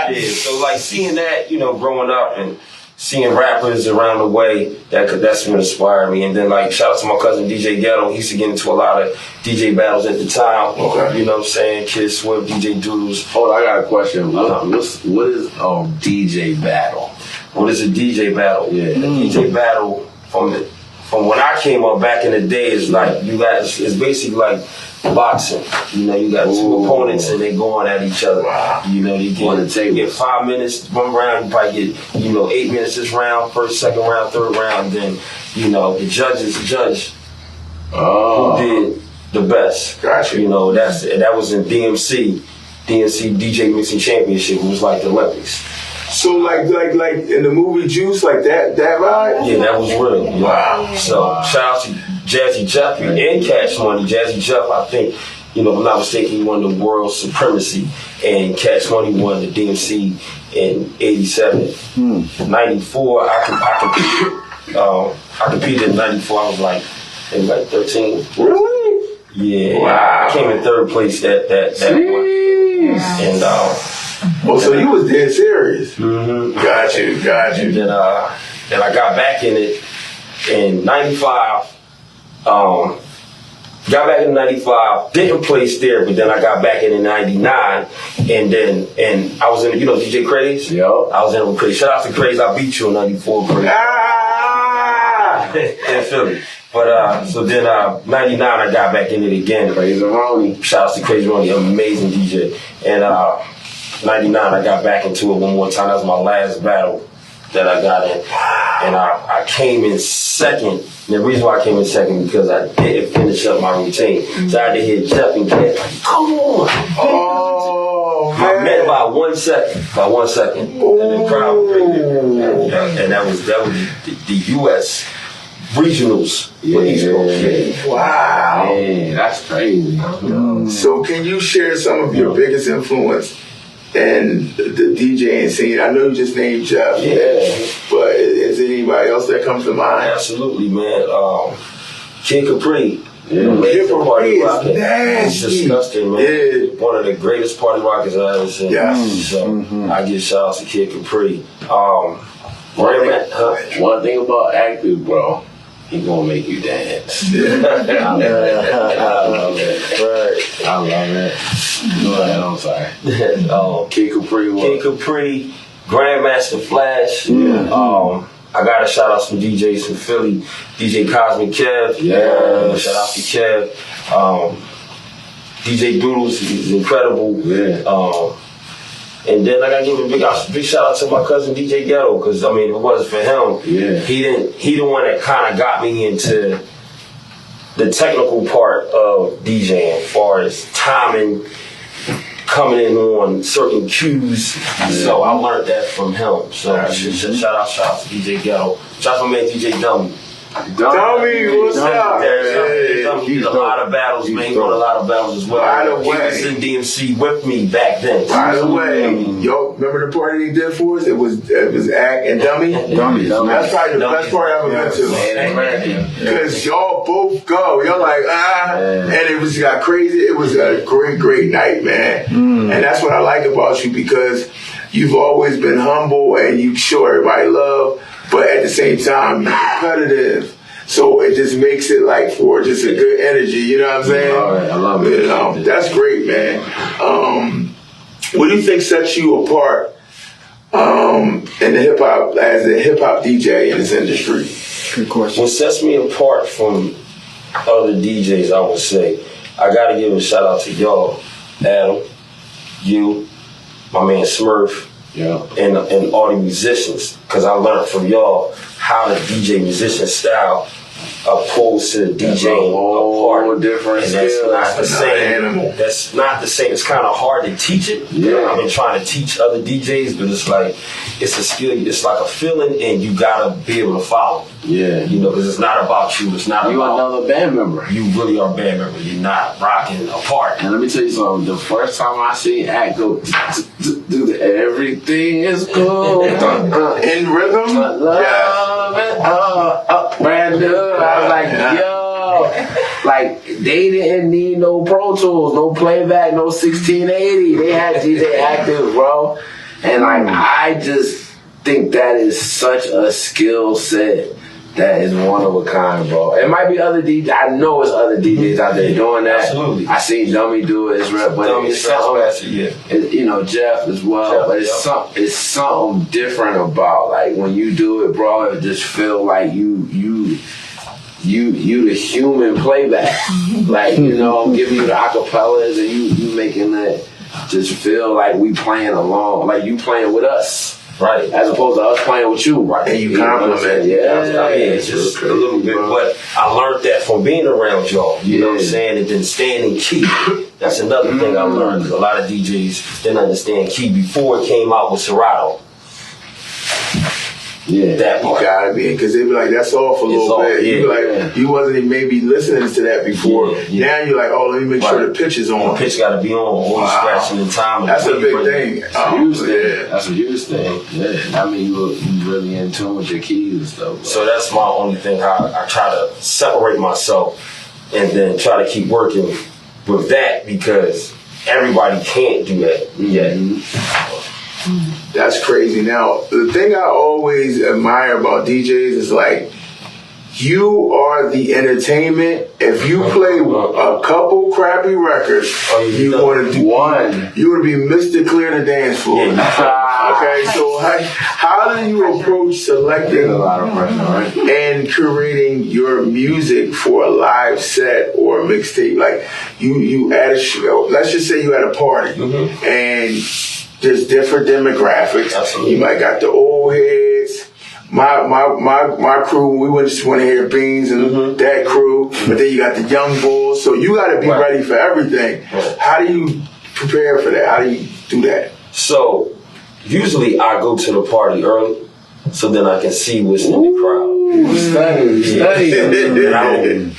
Yeah, so like seeing that, you know, growing up and seeing rappers around the way, that's what inspired me. And then like shout out to my cousin DJ Ghetto. He used to get into a lot of DJ battles at the time. Okay. You know what I'm saying? Kid Swift, DJ Doodles. Hold on, I got a question. What is a DJ battle? What is a DJ battle? Yeah. A DJ battle from when I came up back in the day is like it's basically like boxing. You know, you got two opponents and they going at each other. Wow. You know, you get 5 minutes, one round, you probably get, you know, 8 minutes this round, first, second round, third round, then, you know, the judges judge who did the best. Gotcha. You know, that was in DMC DJ Mixing Championship. It was like the Olympics. So like in the movie Juice, like that vibe? Yeah, that was real. Yeah. Wow. So shout out to Jazzy Jeff and Cash Money. Jazzy Jeff, I think, you know, if I'm not mistaken, he won the world supremacy, and Cash Money won the DMC in '87. 94, I competed in '94. I was like, maybe like 13. Really? Yeah. Wow. I came in third place that one. And Oh, so you was dead serious. Mm-hmm. Got you. And then I got back in it in 95. Got back in 95, didn't place there, but then I got back in 99, and I was in, DJ Craze? Yep. I was in with Craze. Shout out to Craze, I beat you in 94, Craze. In Philly. But, so then 99, I got back in it again. Crazy Ronnie. Shout out to Crazy Ronnie, amazing DJ. And 99, I got back into it one more time. That was my last battle that I got in. And I came in second. And the reason why I came in second because I didn't finish up my routine. So I had to hit Jeff and Ken. Come on. Oh, man. I met by 1 second. By 1 second. And the crowd was crazy. And that was the US regionals for East Coast. Wow. Man, that's crazy. So can you share some of your biggest influence in the DJing scene? I know you just named Jeff. Yeah. But is there anybody else that comes to mind? Absolutely, man. Kid Capri. Yeah. Kid Capri is nasty. He's disgusting, man. Yeah. One of the greatest party rockers I've ever seen. Yes. So I give shout outs to Kid Capri. One thing about active, bro, he gonna make you dance. I love it. Right. I love it. Go ahead, I'm sorry. Kid Capri. Kid Capri, Grandmaster Flash. Yeah. I got a shout out some DJs from Philly. DJ Cosmic Kev. Yeah. Shout out to Kev. DJ Doodles is incredible. Yeah. And then I gotta give a big shout out to my cousin DJ Ghetto, because I mean, if it wasn't for him, he the one that kind of got me into the technical part of DJing, as far as timing, coming in on certain cues. Yeah. So I learned that from him. So shout out to DJ Ghetto. Shout out to my man DJ Dummy. Dummy, what's up? He did a lot of battles, man. He won a lot of battles as well. By the He way, was in DMC with me back then. By the way, yo, remember the party they did for us? It was Ack and Dummy. That's probably the best party I've ever been to. Because y'all both go. You're like, and it was got crazy. It was a great night, man. And that's what I like about you, because you've always been humble and you show everybody love, but at the same time, you're competitive. So it just makes it like for just a good energy, you know what I'm saying? All right, I love it. That's great, man. What do you think sets you apart in the hip hop, as a hip hop DJ in this industry? Good question. What sets me apart from other DJs, I would say, I gotta give a shout out to y'all, Adam, you, my man Smurf, and all the musicians, because I learned from y'all how to DJ musician style opposed to DJing a party. Different and that's not the same. That's not the same. It's kind of hard to teach it. Yeah. I've been trying to teach other DJs, but it's like, it's a skill. It's like a feeling, and you gotta be able to follow. Yeah. You know, because it's not about you. It's not you about another band member. You really are a band member. You're not rocking a party. And let me tell you something. The first time I seen Act go do the everything is cool In rhythm? brand new. I was like, yo, like they didn't need no Pro Tools, no playback, no 1680. They had DJ Active, bro. And like I just think that is such a skill set that is one of a kind, bro. It might be other DJs. I know it's other DJs out there doing that. Absolutely. I seen Dummy do it. You know, Jeff as well. But it's something different about, like, when you do it, bro. It just feel like you the human playback. Like, you know, I'm giving you the acapellas and you making that just feel like we playing along, like you playing with us. Right, as opposed to us playing with you, right? And you compliment, it's just a little bit. But I learned that from being around y'all. You know what I'm saying? And then staying in key. That's another thing I learned. Because a lot of DJs didn't understand key before it came out with Serato. Yeah, that part. You gotta be, because they be like, that's off a little bit. You be like, you wasn't even maybe listening to that before. Now you're like, oh, let me make sure the pitch is on. The pitch gotta be on. Always scratching the time. That's a big thing. That's a huge thing. Yeah, I mean, you really in tune with your keys and stuff. So that's my only thing. How I try to separate myself and then try to keep working with that, because everybody can't do that yet. That's crazy. Now, the thing I always admire about DJs is like, you are the entertainment. If you play a couple crappy records, you want to do one. You want to be Mr. Clear the dance floor. Okay, so how do you approach selecting and curating your music for a live set or a mixtape? Like you at a show. Let's just say you at a party and there's different demographics. Absolutely. You might got the old heads. My crew, we would just want to hear Beans and that crew, but then you got the young bulls, so you got to be ready for everything. How do you prepare for that? How do you do that? So usually I go to the party early, so then I can see what's in the crowd. Study.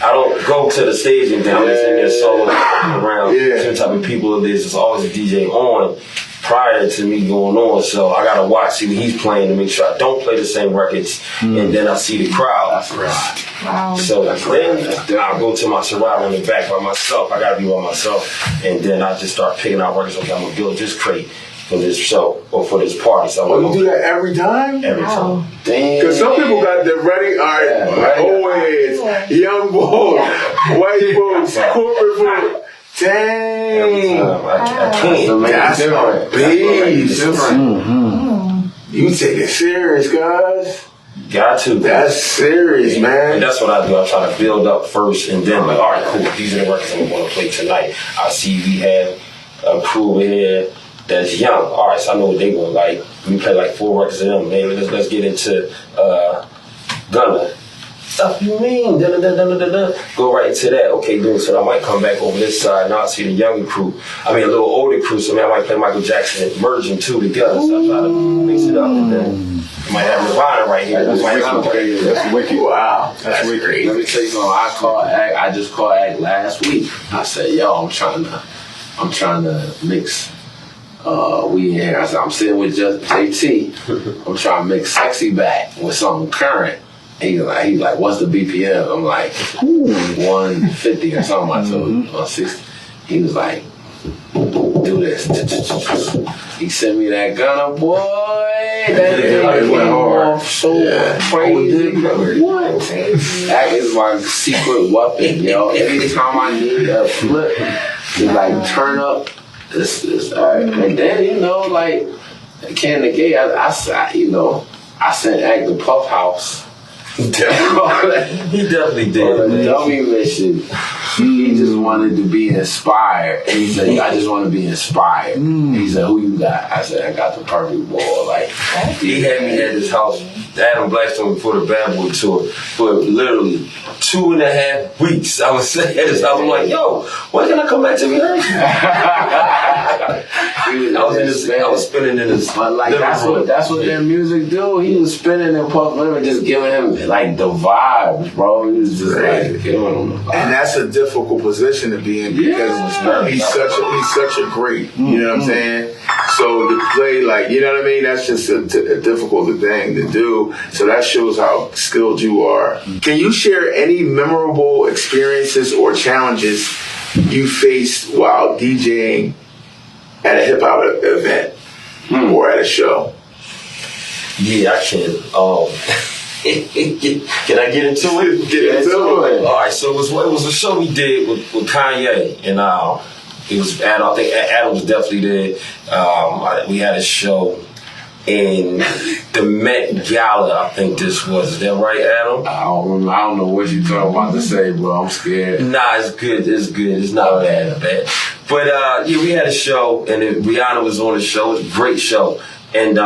I don't go to the stage and then I'm just in there solo around different type of people. There's always a DJ on prior to me going on, so I gotta watch, see what he's playing to make sure I don't play the same records, and then I see the crowd. That's right. Wow. So then I'll go to my Serato in the back by myself. I gotta be by myself, and then I just start picking out records. Okay, I'm gonna build this crate for this show or for this party. So you do that every time? Every time. Because some people got the ready, old heads, young boys, white folks, corporate folks. Dang. I can't. That's a beast. You take it serious, guys. Got to. That's serious, man. And that's what I do. I try to build up first, and then like, all right, cool. These are the records I'm going to play tonight. I see we have a crew here that's young. All right, so I know what they going to like. We play like 4 records of them. Maybe let's get into Gunna. Stuff you mean? Go right into that. Okay, dude. So I might come back over this side. Now I see the younger crew. I mean, a little older crew. So I might play Michael Jackson and merge them two together. So I try to mix it up, and then I might have Nirvana right here. That's wicked. Wow, that's wicked. Let me tell you something. I just called Act last week. I said, yo, I'm trying to mix. We in here. I said, I'm sitting with just JT. I'm trying to mix Sexy Back with something current. He's like, what's the BPM? I'm like, 150 or something. I told him 160. He was like, do this. He sent me that Gunna, boy. That thing went off so crazy. What? That is my secret weapon, yo. Every time I need a flip to like turn up this. And then, like Ken the Gay, I sent Act the Puff House. He definitely did. On a dummy mission. He just wanted to be inspired. And he said, I just want to be inspired. He said, who you got? I said, I got the perfect boy. Like, he had me at his house, Adam Blackstone, before the Bad Boy tour, for literally 2.5 weeks. I was at his house. I'm like, yo, when can I come back to rehearsal? I was spinning in his. But like that's what their music do. He was spinning and Puff Lemon, just giving him like the vibes, bro. He was just like giving him the vibes. And that's a difficult position to be in because he's such a great. You know what I'm saying? So to play like, you know what I mean? That's just a difficult thing to do. So that shows how skilled you are. Can you share any memorable experiences or challenges you faced while DJing at a hip hop event or at a show? Yeah, I can. Can I get into it? Get into it. All right, so it was a show we did with Kanye, and it was Adam. I think Adam was definitely there. We had a show in the Met Gala. I think this was. Is that right, Adam? I don't know what you're talking about to say, bro. I'm scared. Nah, it's good. It's good. It's not bad. But yeah, we had a show, and Rihanna was on the show. It was a great show, and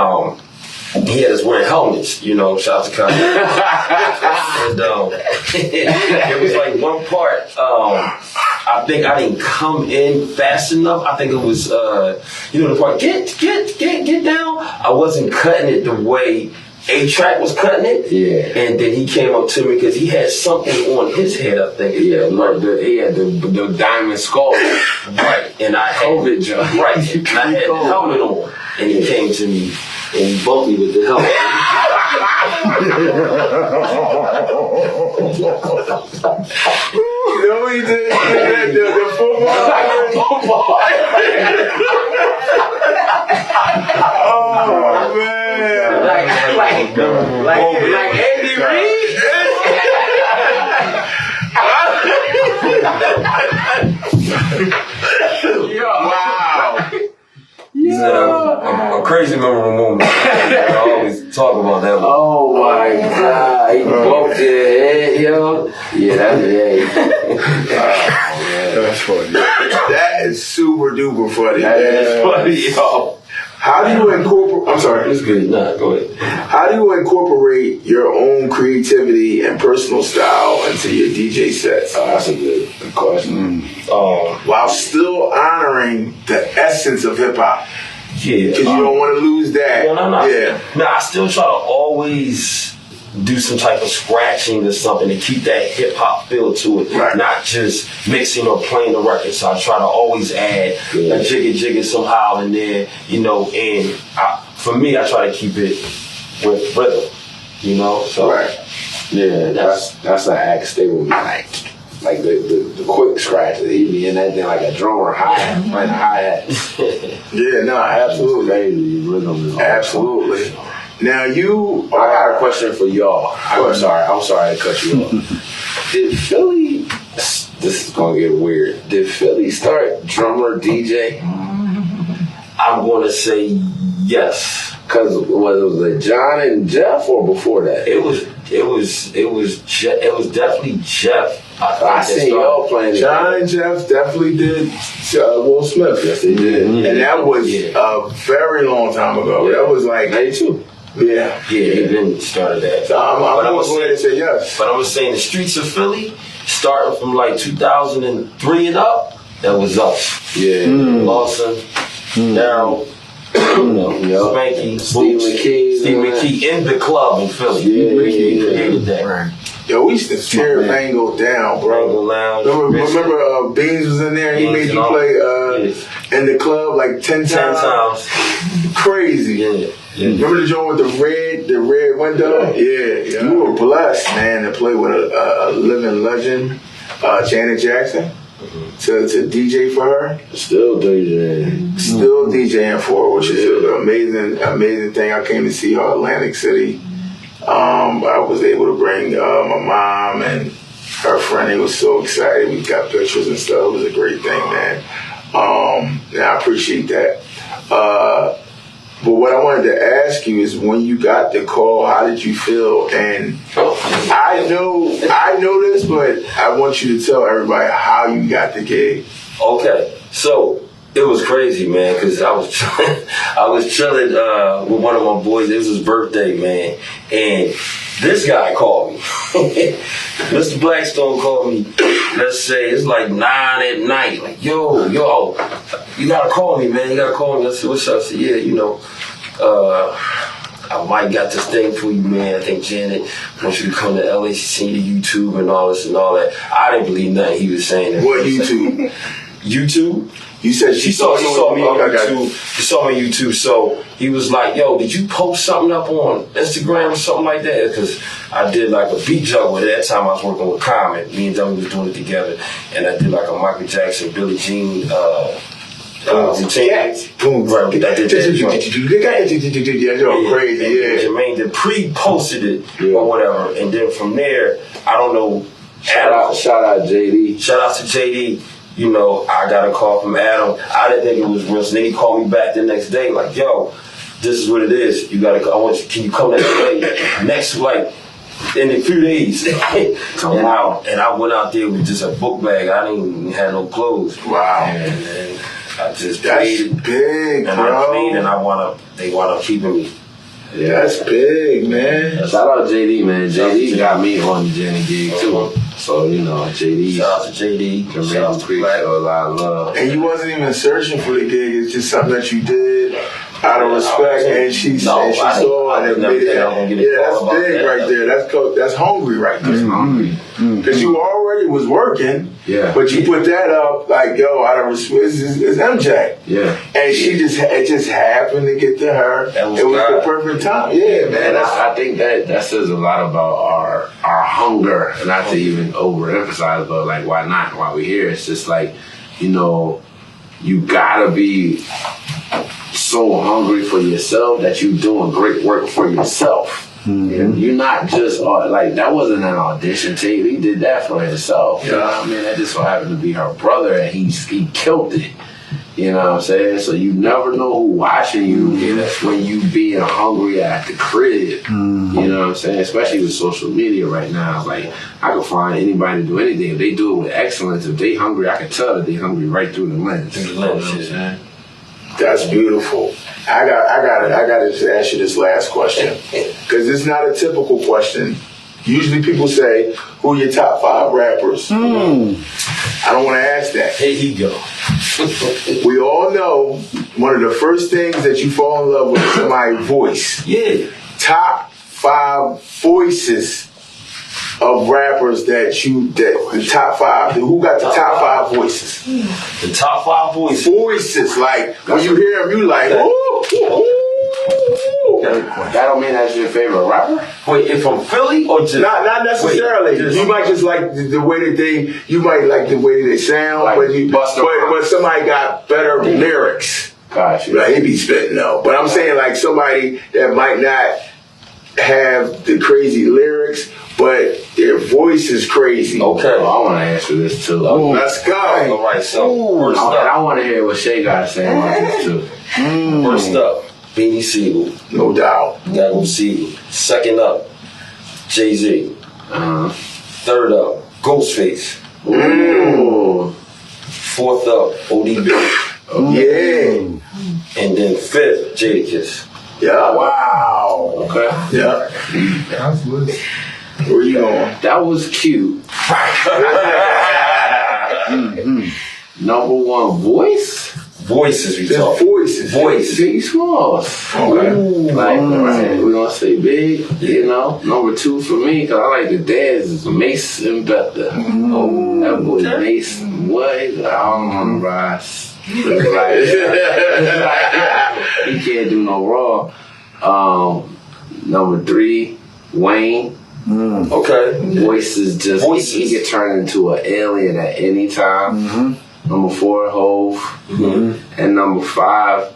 he had us wearing helmets, shout out to Kanye. And there was like one part, I think I didn't come in fast enough. I think it was, the part, get down. I wasn't cutting it the way A-Track was cutting it. Yeah. And then he came up to me because he had something on his head, I think. Yeah, like he had the diamond skull. Right. And I had COVID jump. Right. And I had the helmet on. And he came to me and he bumped me with the helmet. You know what he did? The football. Oh man! Like Andy Reid. Wow! He said a crazy memorable moment. I always talk about that one. Oh my God! He bumped your head, yo. Yeah, that's it. That's funny. That is super duper funny. That is funny, yo. How do you incorporate? I'm sorry. It's good. Nah, go ahead. How do you incorporate your own creativity and personal style into your DJ sets? That's a good question. While still honoring the essence of hip hop. Yeah. Because you don't want to lose that. No. Yeah. Nah, I still try to always do some type of scratching or something to keep that hip hop feel to it. Right. Not just mixing or playing the record. So I try to always add a jiggy somehow in there, you know, and for me, I try to keep it with rhythm, you know? So Right. Yeah, that's an act stable, like the quick scratches. He'd be in that thing like a drummer playing a hi-hat. Yeah, no, absolutely. Crazy rhythm is Absolutely. Now you I got a question for y'all. I'm sorry to cut you off. Did Philly, this is gonna get weird, did Philly start drummer DJ? I'm going to say yes. Cause was it John and Jeff or before that? It was definitely Jeff. I seen y'all playing it. John and Jeff definitely did Will Smith. Yes, they did. And that was a very long time ago. Yeah. That was like 92. Yeah. Yeah, he been started that. So I'm But going to go ahead and say yes. But I was saying the streets of Philly, starting from like 2003 and up, that was us. Yeah. Lawson, Daryl, Spanky, Steve McKee in the club in Philly. Created that. Yo, we used to tear Mango down, bro. Mango Lounge. Remember Beans was in there and he Beans made and you all. play in the club like 10 times. Crazy. Yeah. Remember the joint with the red window? Yeah. You were blessed, man, to play with a living legend, Janet Jackson, to DJ for her. Still DJing. Still DJing for her, which is an amazing thing. I came to see her in Atlantic City. I was able to bring my mom and her friend. They was so excited. We got pictures and stuff. It was a great thing, man. And I appreciate that. But what I wanted to ask you is, when you got the call, how did you feel? And I know this, but I want you to tell everybody how you got the gig. Okay, so it was crazy, man, because I was chilling with one of my boys. It was his birthday, man, and this guy called me. Mr. Blackstone called me. Let's say it's like 9 at night. Like, yo, you gotta call me, man. You gotta call me. I said, what's up? I said, yeah, you know, I might got this thing for you, man. I think Janet wants you to come to LA. She's seen your YouTube and all this and all that. I didn't believe nothing he was saying. What YouTube? YouTube? You said She saw me on YouTube. She saw me on YouTube. So he was like, yo, did you post something up on Instagram or something like that? Because I did like a beat juggle. At that time I was working with Common. Me and Dummy was doing it together. And I did like a Michael Jackson, Billie Jean, Boom. Right, I did that. Crazy, yeah. Jermaine then pre-posted it or whatever. And then from there, I don't know. Shout out JD. Shout out to JD. You know, I got a call from Adam. I didn't think it was real. So then he called me back the next day, like, yo, this is what it is. You gotta, can you come next like, in a few days? and I went out there with just a book bag. I didn't even have no clothes. Wow. And I just That's played. big, and bro. I played, and they wound up keeping me. Yeah, that's big, man. Shout out JD, man. JD got me on the Jenny gig too. So, you know, JD. Shout out to JD. Shout out to Black. A lot of love. And you wasn't even searching for the gig. It's just something that you did out of respect. And she saw and made it. Yeah, that's big right there. That's hungry right there. Because you already was working. Yeah. But you put that up like, yo, out of respect. It's MJ. Yeah. And it just happened to get to her. It was the perfect time. Yeah, man. I think that says a lot about our hunger, and not to even overemphasize, but like, why not? Why we here? It's just like, you know, you gotta be so hungry for yourself that you're doing great work for yourself. Mm-hmm. You're not just like that wasn't an audition tape. He did that for himself. You know what I mean? That just so happened to be her brother, and he killed it. You know what I'm saying? So you never know who watching you when you being hungry at the crib. Mm-hmm. You know what I'm saying? Especially with social media right now. Like, I can find anybody to do anything. If they do it with excellence, if they hungry, I can tell that they hungry right through the lens. You know what I'm saying? That's beautiful. I gotta just ask you this last question, because it's not a typical question. Usually people say, who are your top 5 rappers? I don't want to ask that. Here he go. We all know one of the first things that you fall in love with is somebody's voice. Yeah. Top 5 voices of rappers the top 5. Who got the top 5 voices? The top 5 voices. Voices, like when you hear them, you like, ooh, ooh. That don't mean that's your favorite rapper? Wait, if from Philly or just not necessarily. You might just like the way that you might like the way they sound, like but somebody got better lyrics. Gotcha. Right, he be spitting though. But I'm saying like somebody that might not have the crazy lyrics, but their voice is crazy. Okay. I want to answer this too. Let's go. All right, so first up, I want to hear what Shay got to say about this too. First up, Beanie Siegel. No doubt. That was Siegel. Second up, Jay-Z. Third up, Ghostface. Fourth up, ODB. Yeah. And then fifth, Jadakiss. Yeah. Wow. Okay. Yeah. That's good. Where you going? That was cute. Number 1, voice? Voices we Just talk. voices. Voice. Big Smalls. Okay. Like, we're going to say big, you know. Number 2 for me, because I like the dance, is Mason Bethel. That boy Mason, what? I don't want to rise. He can't do no wrong. Number 3, Wayne. Okay. Voice is just, he can turn into an alien at any time. Number 4, Hove. And number 5,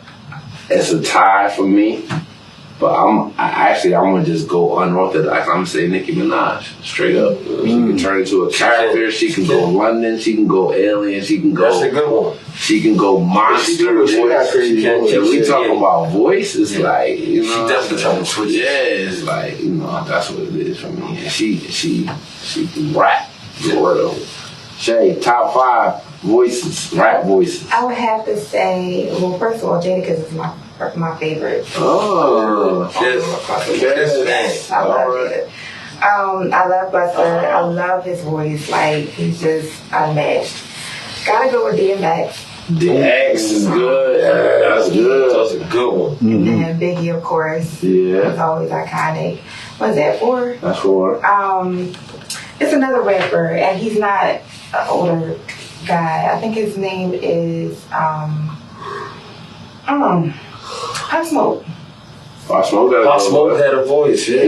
it's a tie for me. But I'm gonna just go unorthodox. I'm gonna say Nicki Minaj, straight up. She can turn into a character. She can go London. She can go alien. She can go. That's a good one. She can go monster. She got crazy voice. If we talk about voice, it's like, you know. She definitely trying to switch. Yeah, it's like, you know, that's what it is for me. And she can rap for real. Shay, top 5 voices, rap voices. I would have to say, well, first of all, Jadakiss is my favorite. Oh, Yes. I love it. I love Buster. I love his voice. Like, he's just unmatched. Gotta go with DMX. DMX is good. That's good. That's a good one. And Biggie, of course. Yeah. He's always iconic. What's that for? That's for. It's another rapper, and he's not an older guy. I think his name is Pop Smoke. Pop Smoke had a voice, yeah. I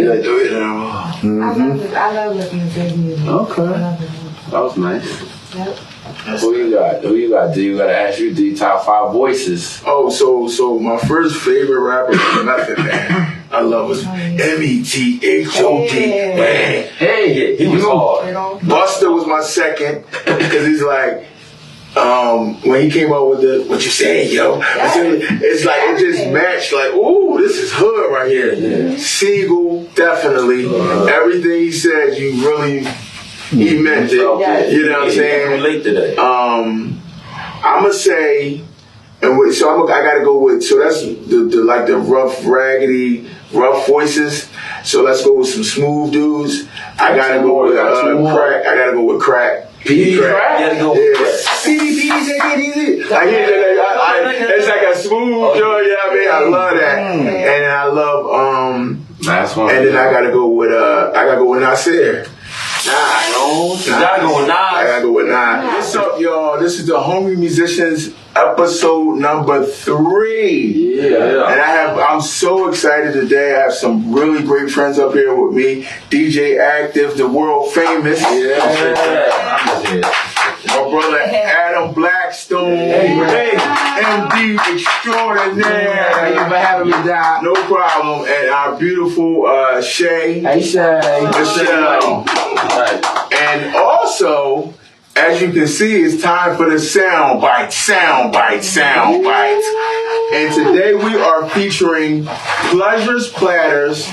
love listening to his music. Okay. I love it. That was nice. Yep. Who you got? Do you gotta ask you the top 5 voices? Oh, so my first favorite rapper was Method Man. I love his METHOD. Man. Hey, he was hard. Buster was my second, because he's like, when he came up with what you saying, yo? It's like, it just matched, like, ooh, this is hood right here. Yeah. Siegel, definitely. Everything he said, he meant it. Yeah. You know what I'm saying? Relate to that. I'm gonna say, I gotta go with, so that's the rough, raggedy, rough voices. So let's go with some smooth dudes. I gotta go with Crack. I gotta go with Crack. P. Crack? You gotta go with Crack. CDBs, it's like a smooth joint, you know what I mean? I love that. And I love, Last one. and then I gotta go with Nasir. You gotta go with Nas. I gotta go with Nas. What's up, y'all? This is the Hungry Musicians episode number 3. Yeah. And I'm so excited today. I have some really great friends up here with me. DJ Active, the world famous. Yeah. My brother Adam Blackstone, Hey. MD extraordinaire. Thank you for having me, Doc. No problem. And our beautiful Shay. Hey, Shay. Michelle. Right. And also, as you can see, it's time for the sound bites. And today we are featuring Pleasures Platters.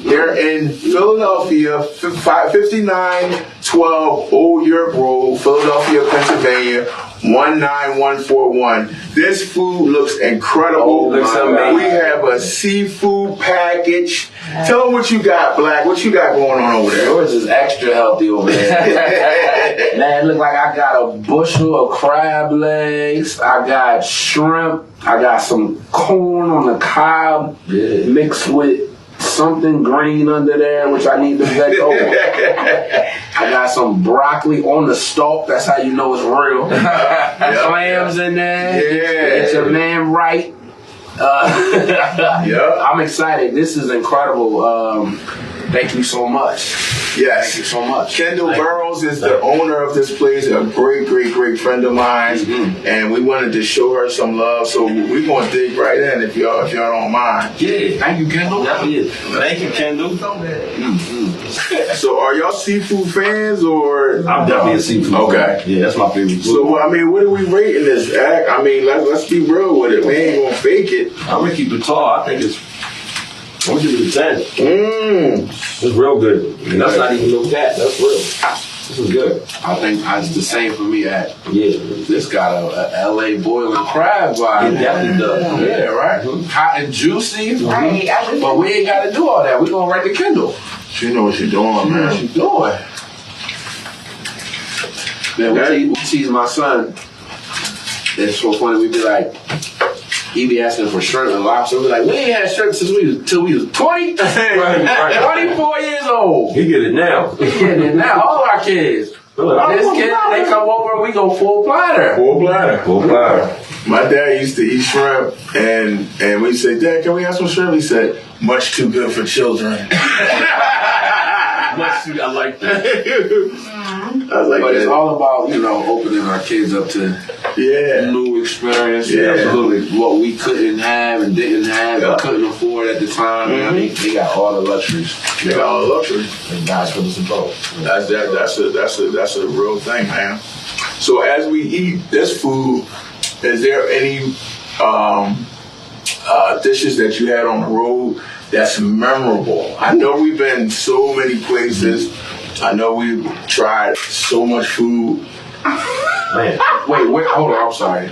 They're in Philadelphia, 5912 Old York Road, Philadelphia, Pennsylvania, 19141. This food looks incredible. Looks amazing. We have a seafood package. Tell them what you got, Black. What you got going on over there? Yours is extra healthy over there. Man, it look like I got a bushel of crab legs. I got shrimp. I got some corn on the cob mixed with something green under there, which I need to vet over. I got some broccoli on the stalk. That's how you know it's real. Clams in there. Yeah. It's a man right. I'm excited. This is incredible. Thank you so much. Yes. Thank you so much. Kendall Burrows is the owner of this place, a great friend of mine, and we wanted to show her some love, so we're going to dig right in if y'all don't mind. Yeah. Thank you, Kendall. Thank you, Kendall. So are y'all seafood fans, or? I'm definitely a seafood. Okay. Yeah, that's my favorite food. So, I mean, what are we rating this act? I mean, let's be real with it. We ain't going to fake it. I'm going to keep it tall. I think I'm going to give it a 10. It's real good. And that's not even no cat. That's real. This is good. I think it's the same for me. Yeah. This got a LA boiling crab vibe. It definitely does. Yeah, right. Hot and juicy. Right. But we ain't got to do all that. We're going right to Kendall. She know what she's doing, man. What you doing? Man, we tease my son. It's so funny. We be like, he be asking for shrimp and lobster. We be like, we ain't had shrimp since we was 20, Right. 24 years old. He get it now. And now all our kids. This kid, they come over, we go full platter. Full platter. Full platter. My dad used to eat shrimp, and we say, Dad, can we have some shrimp? He said, much too good for children. I like that. I was like, But it's all about, opening our kids up to new experience. Yeah. Absolutely. What we couldn't have and didn't have and couldn't afford at the time. I mean, they got all the luxuries. They got all the luxury. And God's put us in both. That's a real thing, man. So as we eat this food, is there any dishes that you had on the road that's memorable? I know we've been so many places. I know we've tried so much food. Man. Wait, hold on. I'm sorry.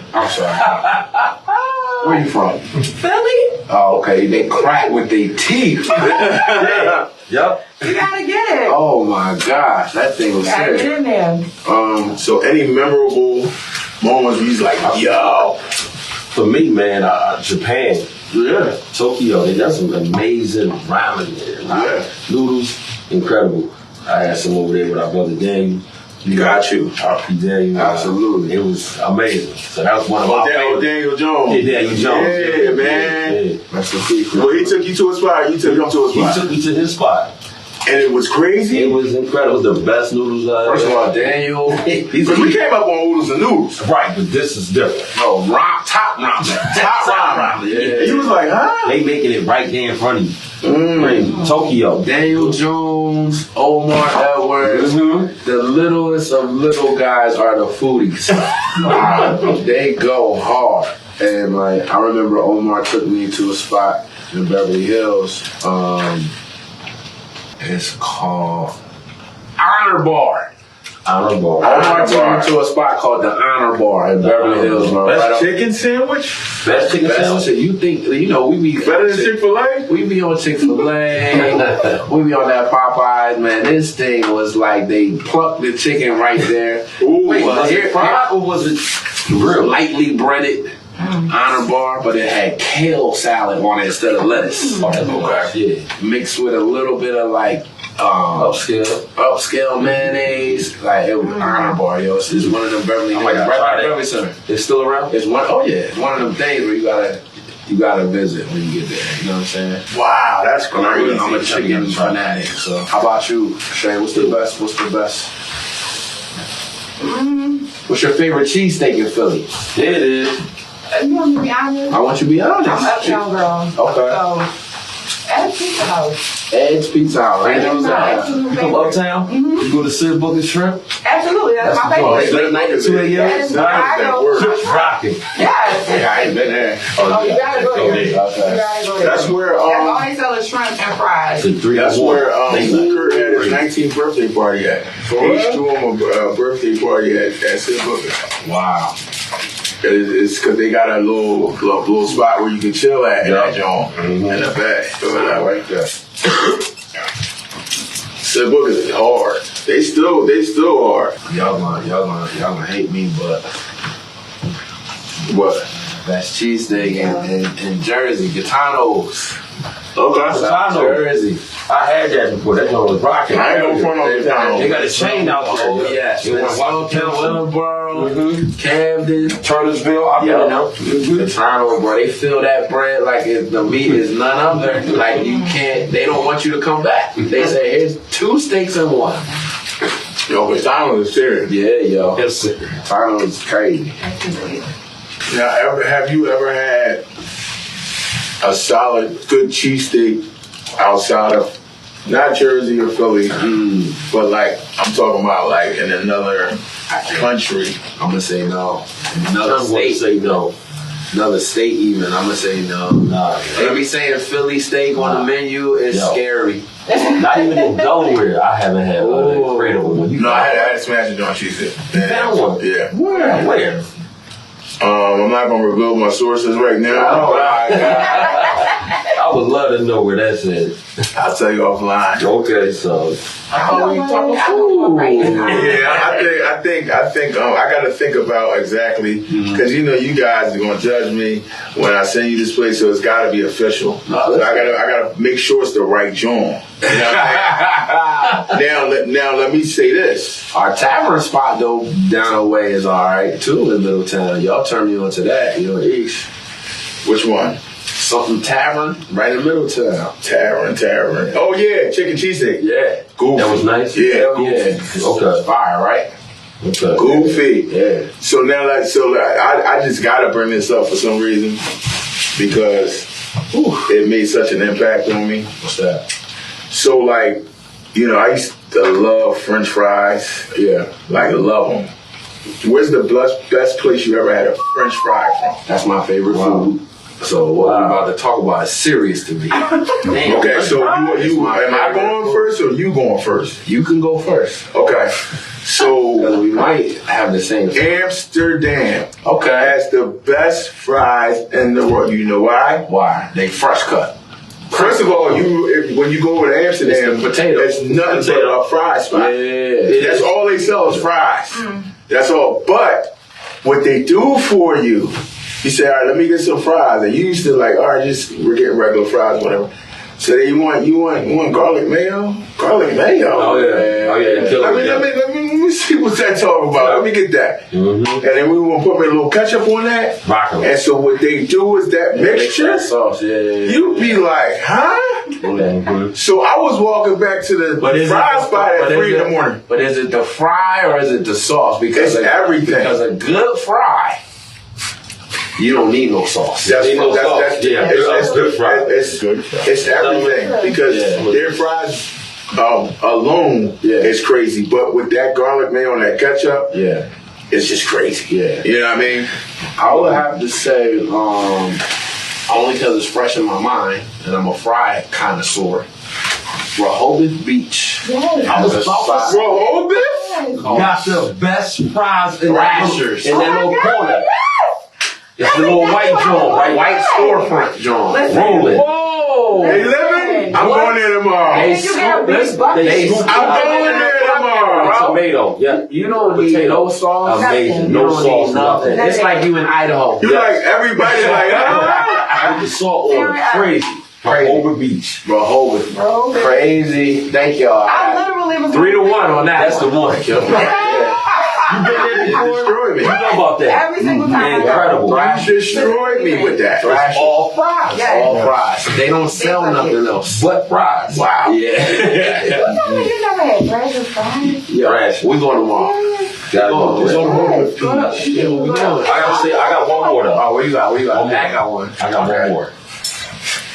Where you from? Philly? Oh, okay. They crack with their teeth. Yep. You gotta get it. Oh my gosh, that thing was Gotta serious. get in there. So any memorable moments where he's like, yo. For me, man, Japan. Yeah. Tokyo, they got some amazing ramen there. Noodles, incredible. I had some over there with our brother Daniel. Got you. RP Daniel. Absolutely. It was amazing. So that was one of my favorites. Daniel Jones. Yeah, Daniel Jones. Yeah, man. Yeah. That's the secret. Well, he took you to a spot. You took him to a He spot. took me to his spot. And it was crazy. It was incredible. It was the best noodles I First of all, Daniel. Because we came up on oodles and noodles. Right, but this is different. Oh, top ramen. Top ramen. Yeah. You was like, huh? They making it right there in front of you. Tokyo. Daniel Jones, Omar Edwards, the littlest of little guys are the foodies. They go hard. And I remember Omar took me to a spot in Beverly Hills. It's called Honor Bar. Honor Bar. Omar took me to a spot called the Honor Bar in Beverly Hills. Best chicken sandwich? Best chicken sandwich. You think, we be Better than Chick-fil-A? We be on Chick-fil-A. We be on that Popeyes, man. This thing was like they plucked the chicken right there. Ooh, Wait, was it fried or was it real? Lightly breaded Honor Bar, but it had kale salad on it instead of lettuce. Yeah. Mixed with a little bit of upscale mayonnaise. Like it was Honor Bar, yo. It's one of them Beverly Hills. Right by Beverly Center. It's still around? It's one. Oh yeah, it's one of them things where you gotta visit when you get there. You know what I'm saying? Wow, that's crazy. I'm a chicken fanatic. So how about you, Shay? What's the best? What's your favorite cheesesteak in Philly? Yeah, it is. You want me to be honest? I want you to be honest. I'm uptown girl. Okay. So, Ed's Pizza House. Ed's Pizza House. Right That's my downtown. absolute You come favorite. uptown, you go to Sid Book and Shrimp. Absolutely, that's my favorite. Late night at 2 That a.m. is where I go. Rocking. Yes. Yeah, I ain't been there. Oh, you gotta go there. Okay. You gotta go there. That's where That's all they sell is shrimp and fries. that's where Kurt had his 19th birthday party at. He threw him a birthday party at Sid Booker. Wow. It's because they got a little spot where you can chill at in that joint in the back. So that right there. Sid Booker is hard. They still hard. Y'all gonna hate me, but What? that's cheesesteak in Jersey, Gitano's. Okay. South Jersey. I had that before. That joint was rocking. I ain't gonna front on the town. They got a chain out there. Oh yes. You want to walk Washington, Willingboro, Camden, Turnersville. I've been in there. Gitano, bro. They fill that bread like the meat is none other. Like you can't. They don't want you to come back. They say here's 2 steaks in one. Yo, but Donald is serious. Yeah, yo. Yes, sir. Gitano is crazy. Now, have you ever had a solid, good cheesesteak outside of not Jersey or Philly, but like I'm talking about like in another country? I'm gonna say no. Another I'm going to state. say no. Another state even. I'm gonna say no. Nah. They be saying Philly steak on the menu is Yo. scary. Not even in Delaware, I haven't had one. Incredible one. No, I had a smash on cheesesteak. found one? Yeah. Where? I'm not gonna reveal my sources right now. Oh, but I would love to know where that's at. I'll tell you offline. Okay, so Yeah, I think I got to think about exactly because you guys are gonna judge me when I send you this place, so it's got to be official. So I gotta make sure it's the right joint. You know what I'm saying? Now let me say this. Our tavern spot though down the way is alright too in Middletown. Y'all turn me on to that, eesh. Which one? Something tavern right in Middletown. Tavern. Oh yeah, chicken cheesesteak. Yeah. Goofy. that was nice. Yeah, Yeah. Okay. Fire, right? Okay. Goofy. Yeah. So now, I just gotta bring this up for some reason because it made such an impact on me. What's that? So I used to love French fries. Yeah. Like love them. Where's the best place you ever had a French fry from? That's my favorite food. So what I'm about to talk about is serious to me. Damn. Okay, so you am I going first or you going first? You can go first. Okay, so Because we might have the same. Amsterdam Okay. has the best fries in the world. You know why? Why? They fresh cut. First of all, when you go over to Amsterdam, It's the potato. it's nothing but a fry spot. Yeah. That's all they sell is fries. That's all. But what they do for you, you say, all right, let me get some fries. And you used to all right, we're getting regular fries, whatever. So then you want garlic mayo? Garlic mayo? Oh yeah. Let me see what that talking about. Let me get that. Mm-hmm. And then we want to put a little ketchup on that. Rockin'. And so what they do is that mixture, That sauce, yeah. you be like, huh? Mm-hmm. So I was walking back to the fry spot at 3 in the morning. But is it the fry or is it the sauce? Because It's everything. Because a good fry, you don't need no sauce. That's Ain't no sauce. Yeah, it's good fry. It's everything because their fries alone is crazy, but with that garlic mayo and that ketchup, Yeah. it's just crazy. Yeah. You know what I mean? I would have to say, only because it's fresh in my mind, and I'm a fry connoisseur, Rehoboth Beach. Yes. I was about to Rehoboth? got the best fries in Thrashers. that little corner. It's the little white joint, right? White storefront, John. Rolling. Whoa! They living? I'm going there tomorrow. They you got big scoop- buckets. they scoop- I'm going there tomorrow. Tomato. Yeah. You don't need no sauce. Amazing. You No don't sauce, need nothing. nothing. It's like you in Idaho. You like everybody like, With the salt on it. Crazy. Over beach. Rehoboth. Rehoboth. Crazy. Thank y'all. I literally was 3-1 on that. That's the one. You been there you before? destroyed me. You know about that? every single time. Incredible. You destroyed me with that. Thrashers. All fries. Yeah. All fries. They don't sell nothing else. But fries. Wow. Yeah. You never had Thrashers fries? Yeah. Thrashers. We going tomorrow. Gotta It's go. on the road. Yeah, what we doing? I got one more though. Oh, where you got? Where you got? One more. I got one. I got one more.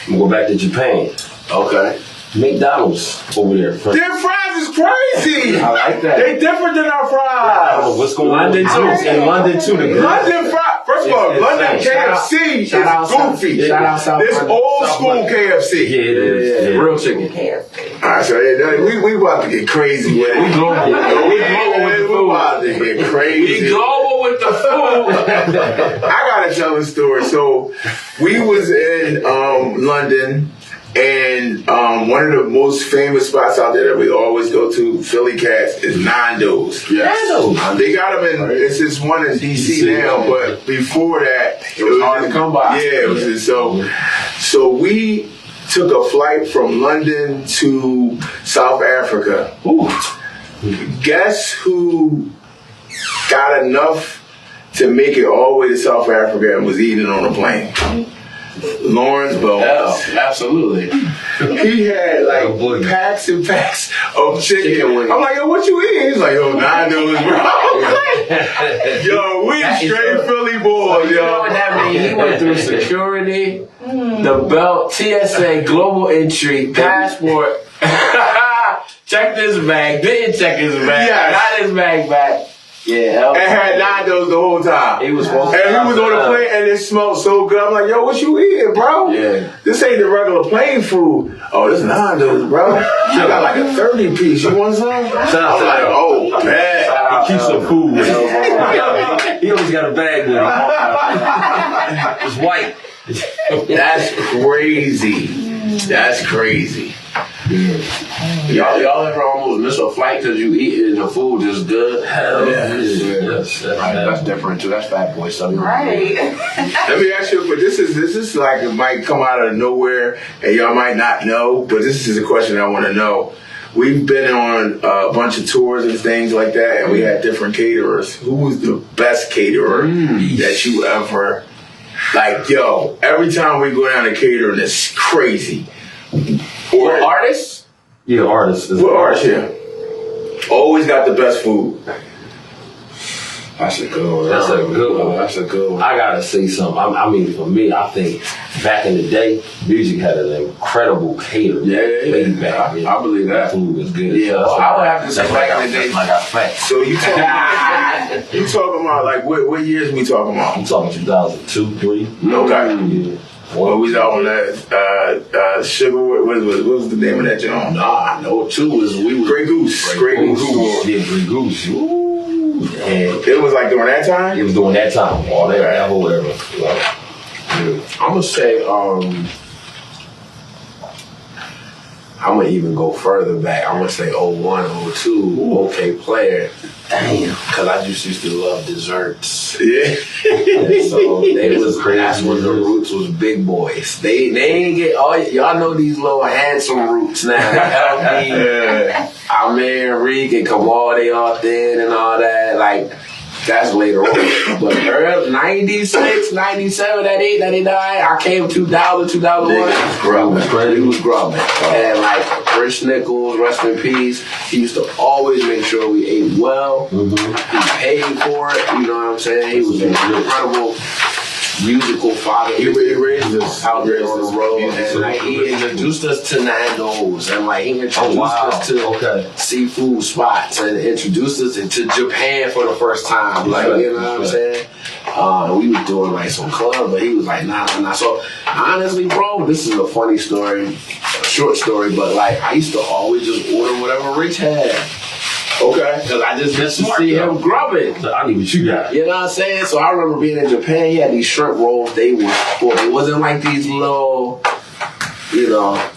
I'm gonna go back to Japan. Okay. McDonald's over there. Their fries is crazy. I like that. They different than our I don't fries. know what's going on. London too. In London too. The London fries. First of all, It's London insane. KFC is Shout out South- goofy. shout out South This London. old South school London. KFC. Yeah, it is. Yeah. Real chicken. All right, so we about to get crazy with it. We global. We global with the We food. about to get crazy. We global with the food. I gotta tell a story. So we was in London, and one of the most famous spots out there that we always go to, Philly Cats, is Nando's. Yes. They got them in. It's this one in DC now, but before that, It was hard to come by. Yeah, it was just so we took a flight from London to South Africa. Ooh. Guess who got enough to make it all the way to South Africa and was eating on a plane? Lawrence Bones. Yeah, absolutely. He had like packs and packs of chicken wings. I'm like, yo, what you eating? He's like, yo, Nando's, bro. Yo, we straight Philly boys, You know what yo. that means? He went through security, the belt, TSA, global entry, passport. Check this bag. Didn't check his bag. Yes. Got his bag back. Yeah. And had Nando's the whole time. He was supposed And he was on the plane and it smelled so good. I'm like, yo, what you eating, bro? Yeah. This ain't the regular plane food. Oh, this Nando's, bro. You got like a 30 piece. You want some? I'm like, oh, bad. He keeps some food with him. He always got a bag with him. It's white. That's crazy. That's crazy. Y'all ever almost miss a flight because you eating the food just good? Hell yeah. Yes. Right, that's different too. That's fat boy stuff. Right. Let me ask you, but this is like, it might come out of nowhere and y'all might not know, but this is a question I want to know. We've been on a bunch of tours and things like that, and we had different caterers. Who was the best caterer that you ever, like, yo, every time we go down to catering, it's crazy. Or Artists? Yeah, artists. what artists here? Always got the best food. That's a good one. That's a good one. That's a good one. I gotta say something. I mean, for me, I think back in the day, music had an incredible caterer. Yeah. Laid back. I believe that. Food was good. Yeah, So that's I would have to say that's back in the day. Like I fact. So you talking about like what years we talking about? I'm talking 2002, 3. Okay. Yeah. Well, we on that sugar. What was the name of that joint? Nah, no, two is we was Grey Goose. Grey Goose. Yeah, Grey Goose. Ooh. And It was like during that time. it was during that time. All that whole era. I'm gonna say, I'm gonna even go further back. I'm gonna say 01, 02, OK Player. Damn. Cause I just used to love desserts. Yeah. So that's when the roots was big boys. They ain't get y'all know these little handsome roots now. LB, Amir, Reek, and Kamal, they all thin and all that. Like, that's later on. But early 96, 97, 98, 99, I came 2000, 2001. He was grubbing. And like Rich Nichols, rest in peace, he used to always make sure we ate well. He paid for it, you know what I'm saying? He was an incredible musical father. He raised us out there on the road. And like, he introduced us to Nando's, and like he introduced us to seafood spots, and introduced us to Japan for the first time. Like, you know what I'm saying? We was doing like some club, but he was like, nah. So honestly, bro, this is a funny story, a short story, but like I used to always just order whatever Rich had. Okay, because I just used to see him grubbing. I need what you got. You know what I'm saying? So I remember being in Japan, he had these shrimp rolls. They wasn't like these little, you know,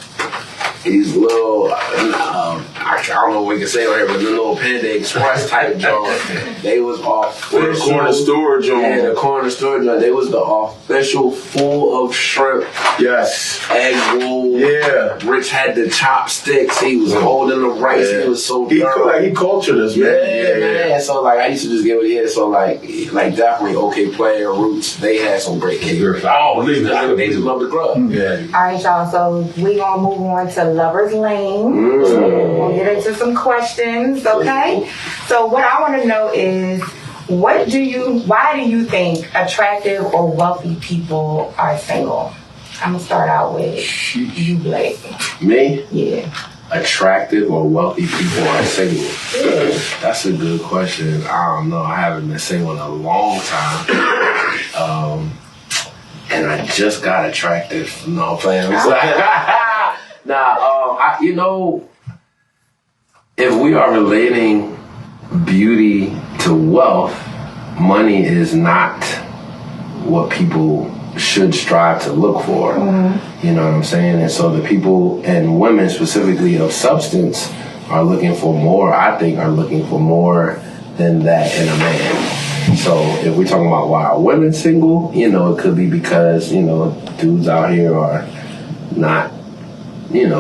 these little, I don't know what we can say on here, but the little Panda Express type joint. They was official. The corner store joint. Yeah, the corner store joint. They was the official full of shrimp. Yes. Egg roll. Yeah. Rich had the chopsticks. He was holding the rice. He was so thorough. He cultured us, man. Yeah. So like I used to just get what he had. So like definitely OK Player, Roots. They had some great cake. Oh, believe it. They just love the grub. Yeah. All right, y'all. So we gonna move on to Lover's Lane. gonna get into some questions, okay? So what I want to know is, why do you think attractive or wealthy people are single? I'm gonna start out with you, Blake. Me? Yeah. Attractive or wealthy people are single? Yeah. That's a good question. I don't know. I haven't been single in a long time. And I just got attractive. No, I'm playing. If we are relating beauty to wealth, money is not what people should strive to look for. Mm-hmm. You know what I'm saying? And so the people, and women specifically of substance, are looking for more, I think are looking for more than that in a man. So if we're talking about why are women single, it could be because, dudes out here are not,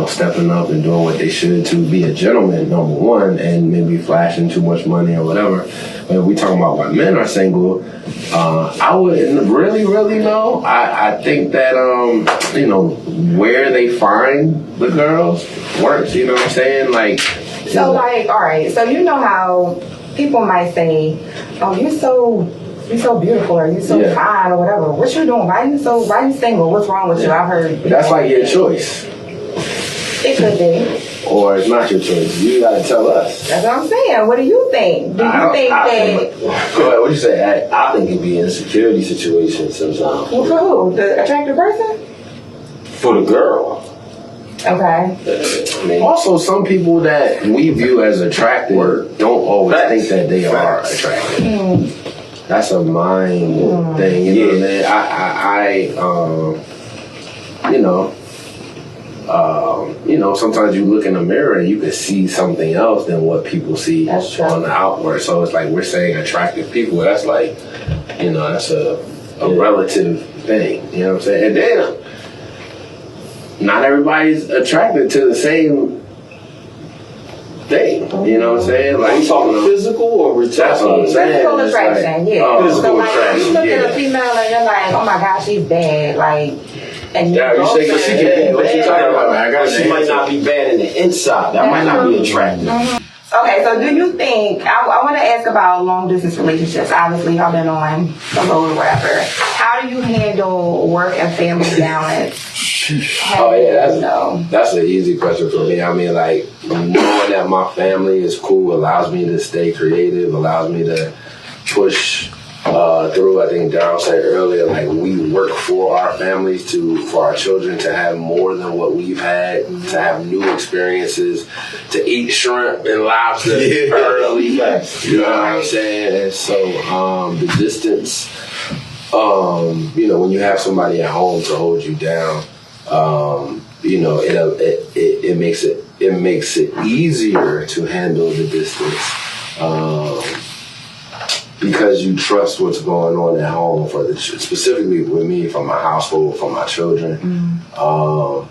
stepping up and doing what they should to be a gentleman, number one, and maybe flashing too much money or whatever. But if we talking about why men are single, I wouldn't really know. I think that, where they find the girls works, you know what I'm saying? All right, so you know how people might say, oh, you're so beautiful, or you're so fine, or whatever. What you doing? Why you single? What's wrong with you? I've heard. But that's like your choice. It could be. Or it's not your choice. You gotta tell us. That's what I'm saying. What do you think? Do you think that... Go ahead, what'd you say? I think it'd be an insecurity situation sometimes. Well, for who? The attractive person? For the girl. Okay. Also, some people that we view as attractive don't always think that they are attractive. Mm. That's a mind thing, you know what I mean? Sometimes you look in the mirror and you can see something else than what people see on the outward. So it's like we're saying attractive people. That's like, that's a relative thing. You know what I'm saying? And then not everybody's attracted to the same thing. You know what I'm saying? Like, are we talking physical or we're talking physical attraction? Physical attraction. You look at a female and you're like, oh my gosh, she's bad. And you shaking she can be what you talking about. She might not be bad in the inside. That might not be attractive. Mm-hmm. Okay, so do you think, I want to ask about long distance relationships. Obviously, y'all been on the road or whatever. How do you handle work and family balance? That's an easy question for me. I mean, knowing that my family is cool allows me to stay creative, allows me to push through. I think Daryl said earlier, we work for our families for our children to have more than what we've had, to have new experiences, to eat shrimp and lobster early. You know what I'm saying? And so the distance, when you have somebody at home to hold you down, it makes it easier to handle the distance. Because you trust what's going on at home specifically with me, for my household, for my children. I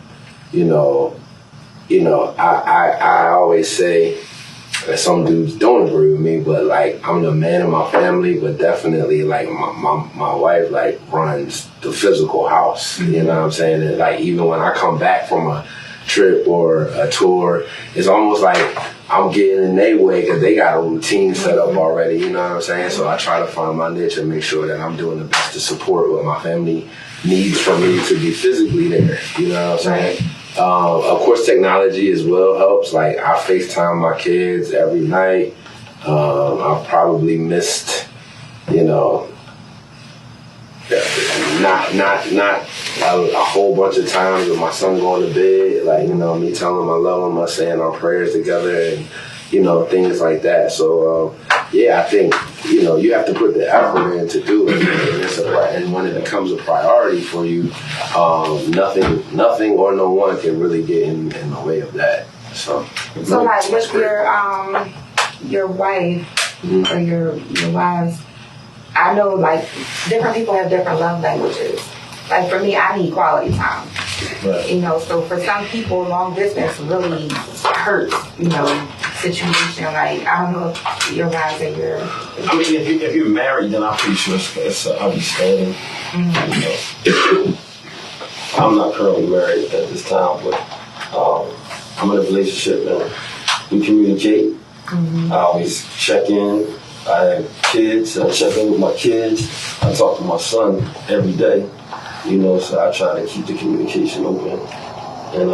always say that some dudes don't agree with me, but I'm the man of my family, but definitely my wife runs the physical house. You know what I'm saying? And even when I come back from a trip or a tour, it's almost like I'm getting in their way because they got a routine set up already, you know what I'm saying? So I try to find my niche and make sure that I'm doing the best to support what my family needs from me to be physically there, you know what I'm saying? Of course, technology as well helps. I FaceTime my kids every night. I've probably missed, not a whole bunch of times with my son going to bed, me telling him I love him, us saying our prayers together, and things like that. So I think you have to put the effort in to do it, and when it becomes a priority for you, nothing or no one can really get in the way of that. So with your wife or your wives, I know different people have different love languages. For me, I need quality time. Right. So for some people, long distance really hurts, situation. I don't know if your wives are your... I mean, if you're married, then I'm pretty sure it's understanding. I'm not currently married at this time, but I'm in a relationship, and we communicate. I always check in. I have kids. I check in with my kids. I talk to my son every day. So I try to keep the communication open. And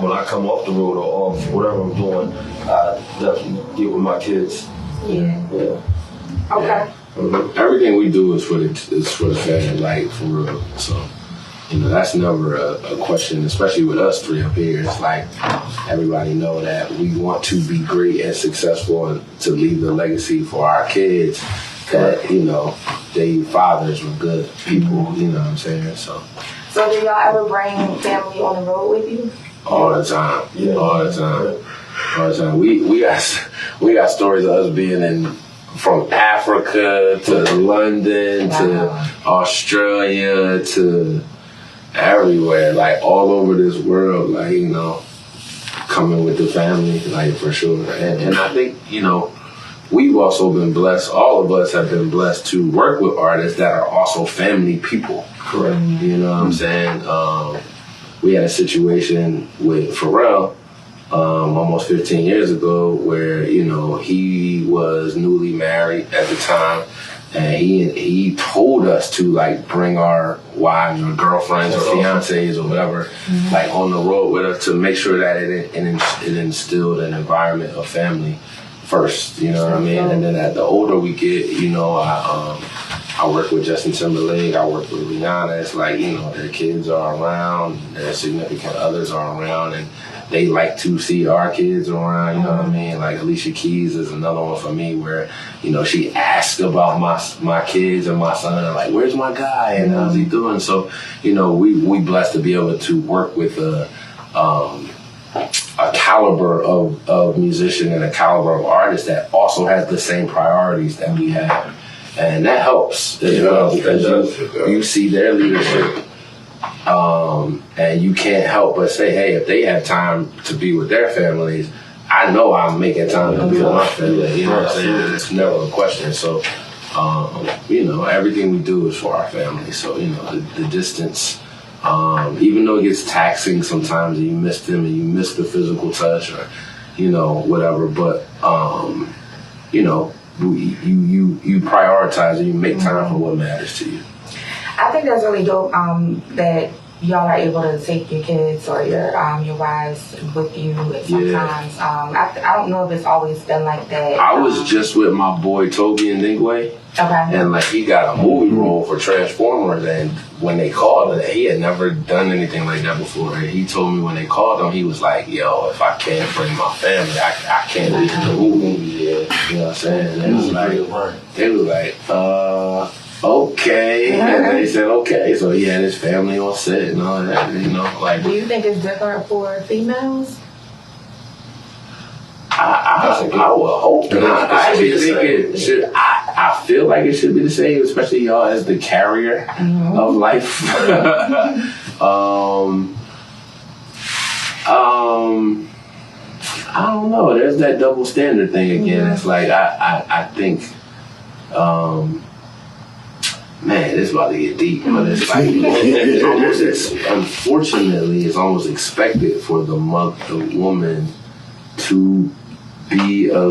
when I come off the road or off whatever I'm doing, I definitely get with my kids. Yeah. Okay. Mm-hmm. Everything we do is for the family, like for real. So, that's never a question, especially with us three up here. It's like everybody know that we want to be great and successful and to leave the legacy for our kids that, they fathers were good people, you know what I'm saying? So do y'all ever bring family on the road with you? all the time. Yeah. All the time. We got stories of us being from Africa to London to Australia to everywhere, like all over this world, like, coming with the family, like for sure. And I think, we've also been blessed, all of us have been blessed to work with artists that are also family people. Correct. You know what I'm saying? We had a situation with Pharrell almost 15 years ago where, he was newly married at the time. And he told us to like bring our wives or girlfriends or fiancés or whatever, like on the road with us to make sure that it instilled an environment of family first. You know what I mean? And then as the older we get, I work with Justin Timberlake. I work with Rihanna. It's like their kids are around, their significant others are around, and they like to see our kids around, you know what I mean? Like Alicia Keys is another one for me where, she asked about my kids and my son, and like, where's my guy and how's he doing? So, we blessed to be able to work with a caliber of musician and a caliber of artist that also has the same priorities that we have. And that helps as well because you see their leadership. And you can't help but say, hey, if they have time to be with their families, I know I'm making time to be with my family. You know what I'm saying? It's never a question. So, everything we do is for our family. So, the distance, even though it gets taxing sometimes and you miss them and you miss the physical touch or, whatever, but, you prioritize and you make time for what matters to you. I think that's really dope that y'all are able to take your kids or your wives with you sometimes. I don't know if it's always been like that. I was just with my boy Toby and Dingway. Okay. And like he got a movie role for Transformers, and when they called him, he had never done anything like that before. And he told me when they called him, he was like, "Yo, if I can't bring my family, I can't be in the movie." Yeah, you know what I'm saying? And they was like, okay. And they said, okay. So he had his family on set and all that, like. Do you think it's different for females? I would hope not. I actually think it should. I feel like it should be the same, especially y'all as the carrier of life. I don't know. There's that double standard thing again. It's like I think. Man, it's about to get deep, but it's like unfortunately, it's almost expected for the woman to be a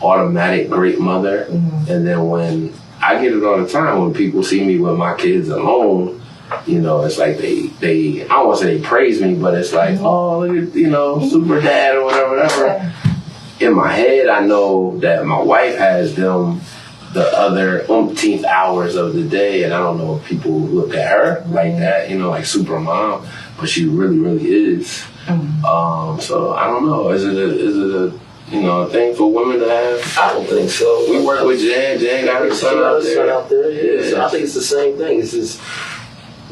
automatic great mother, and then when I get it all the time when people see me with my kids alone, it's like they I don't want to say they praise me, but it's like, oh, look at, super dad or whatever. In my head, I know that my wife has them the other umpteenth hours of the day, and I don't know if people look at her like that, like super mom, but she really, really is. So I don't know. Is it a thing for women to have? I don't think so. We work with Jan. Jan got her son out there. Yeah. So I think it's the same thing. It's just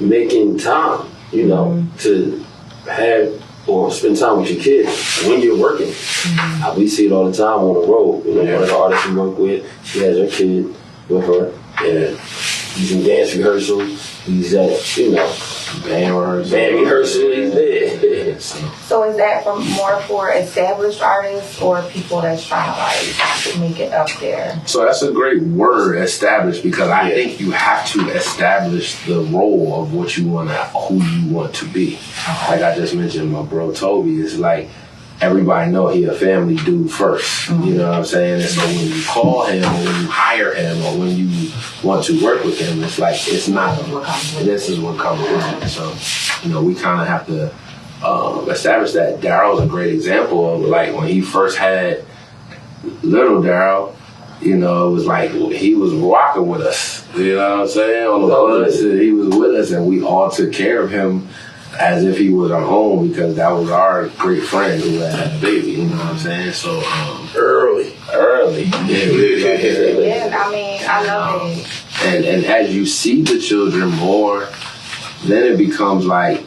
making time, to have or spend time with your kids when you're working. We see it all the time on the road. One of the artists we work with, she has her kid with her, and he's in dance rehearsal. He's at, band rehearsal. He's there. So is that more for established artists or people that's trying to make it up there? So that's a great word, established, because I think you have to establish the role of what you want to, who you want to be. Like I just mentioned, my bro Toby is like, everybody know he a family dude first. You know what I'm saying? And so when you call him or when you hire him or when you want to work with him, it's like, it's not, this is what comes with it. So, you know, we kind of have to establish that. Daryl's a great example of, like, when he first had little Daryl, you know, it was like he was rocking with us. You know what I'm saying? On the bus, he was with us, and we all took care of him as if he was our own, because that was our great friend who had a baby. You know what I'm saying? So early. Yeah, I mean, I love it. And as you see the children more, then it becomes like,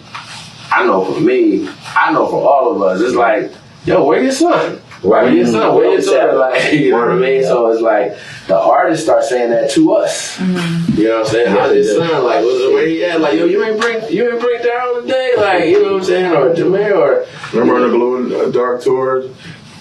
I know for me, I know for all of us, it's like, yo, where your son? Where your son? Where your son? Like, you know what I mean? So it's like the artists start saying that to us. You know what I'm saying? How's your son? Like, where he at? Like, yo, you ain't bring Daryl today? Like, you know what I'm saying? Or Jameer, or remember on the Glow in the Dark tour,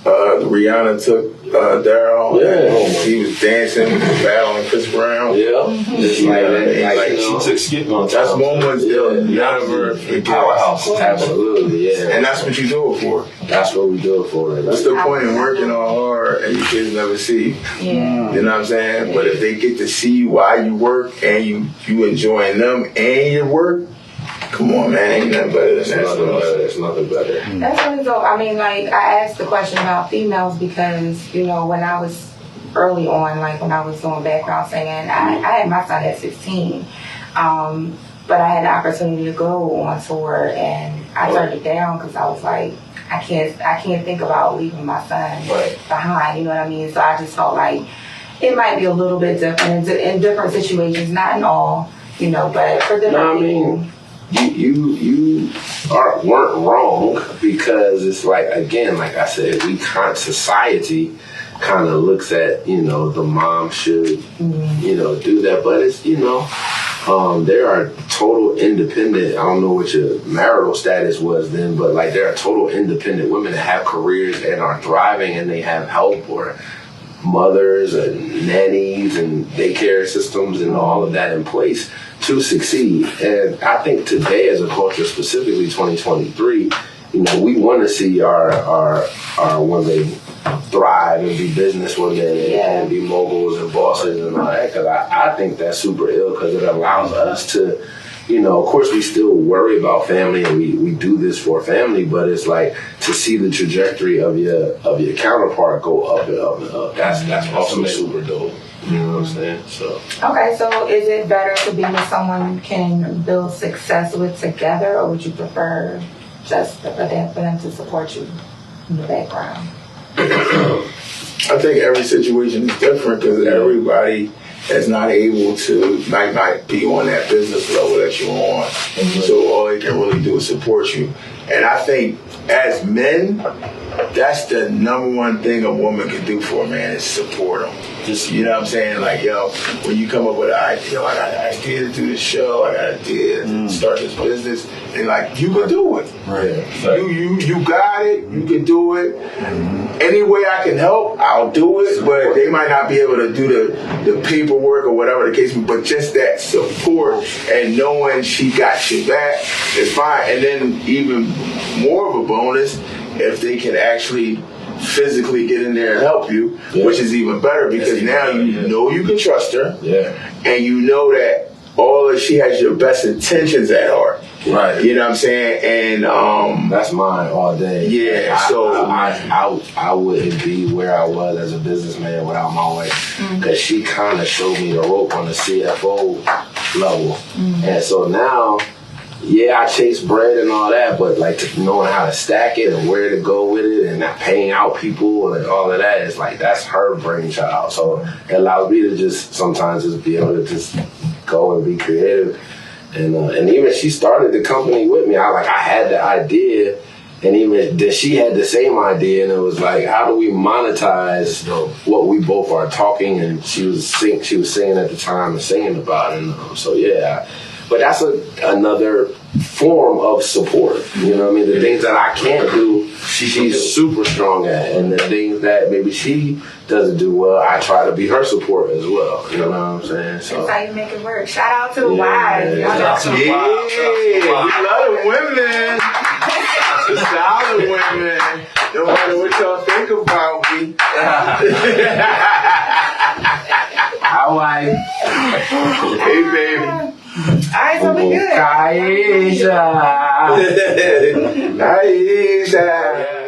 Rihanna took Daryl. Yeah. He was dancing, battling Chris Brown. Yeah. It's like she took Skip on time. That's moments they'll never forget. Powerhouse. Absolutely, yeah. And that's what you do it for. That's what we do it for. What's the point in working all hard and your kids never see you? Yeah. You know what I'm saying? But if they get to see you while you work and you enjoying them and your work, come on, man, ain't nothing better than that. There's nothing better. That's really dope. I mean, like, I asked the question about females because, you know, when I was early on, like when I was doing background singing, I had my son at 16. But I had the opportunity to go on tour, and I turned it down because I was like, I can't think about leaving my son behind. You know what I mean? So I just felt like it might be a little bit different in different situations, not in all, you know, but for different people. You weren't wrong, because it's like, again, like I said, society kind of looks at, you know, the mom should, you know, do that, but it's, you know, there are total independent, I don't know what your marital status was then, but like there are total independent women that have careers and are thriving, and they have help, or mothers and nannies and daycare systems and all of that in place to succeed. And I think today, as a culture, specifically 2023, you know, we want to see our women thrive and be business women and be moguls and bosses and all that, because I think that's super ill, because it allows us to, you know, of course we still worry about family and we do this for family, but it's like to see the trajectory of your counterpart go up and up and up. That's also super dope. You know what I'm saying? So Okay, so is it better to be with someone you can build success with together, or would you prefer just for them to support you in the background? I think every situation is different, because everybody is not able to, might not be on that business level that you're on. So all they can really do is support you. And I think as men, that's the number one thing a woman can do for a man, is support him. Just, you know what I'm saying? Like, yo, when you come up with an idea, I got an idea to do this show, I got an idea to start this business, and like, you can do it. Right. You got it, you can do it. Any way I can help, I'll do it, but they might not be able to do the paperwork or whatever the case may be, but just that support and knowing she got your back is fine. And then even more of a bonus, if they can actually physically get in there and help you, which is even better, because now you know you can trust her, and you know that she has your best intentions at heart. Right. You know what I'm saying? And that's mine all day. Yeah. I wouldn't be where I was as a businessman without my wife, because she kind of showed me the rope on the CFO level, and so now, I chase bread and all that, but like knowing how to stack it and where to go with it and not paying out people and all of that, is like, that's her brainchild. So it allows me to just sometimes just be able to just go and be creative. And even she started the company with me. I had the idea, and even then she had the same idea, and it was like, how do we monetize what we both are talking? And she was singing at the time and singing about it. And but that's another form of support. You know what I mean? The things that I can't do, she's super strong at. And the things that maybe she doesn't do well, I try to be her support as well. You know what I'm saying? So that's how you make it work. Shout out to the wives. Shout out to the wives. We love the women. The solid women. No matter what y'all think about me. Hawaii. Hey, baby. Alright, so we good. Kaisha. Naisha.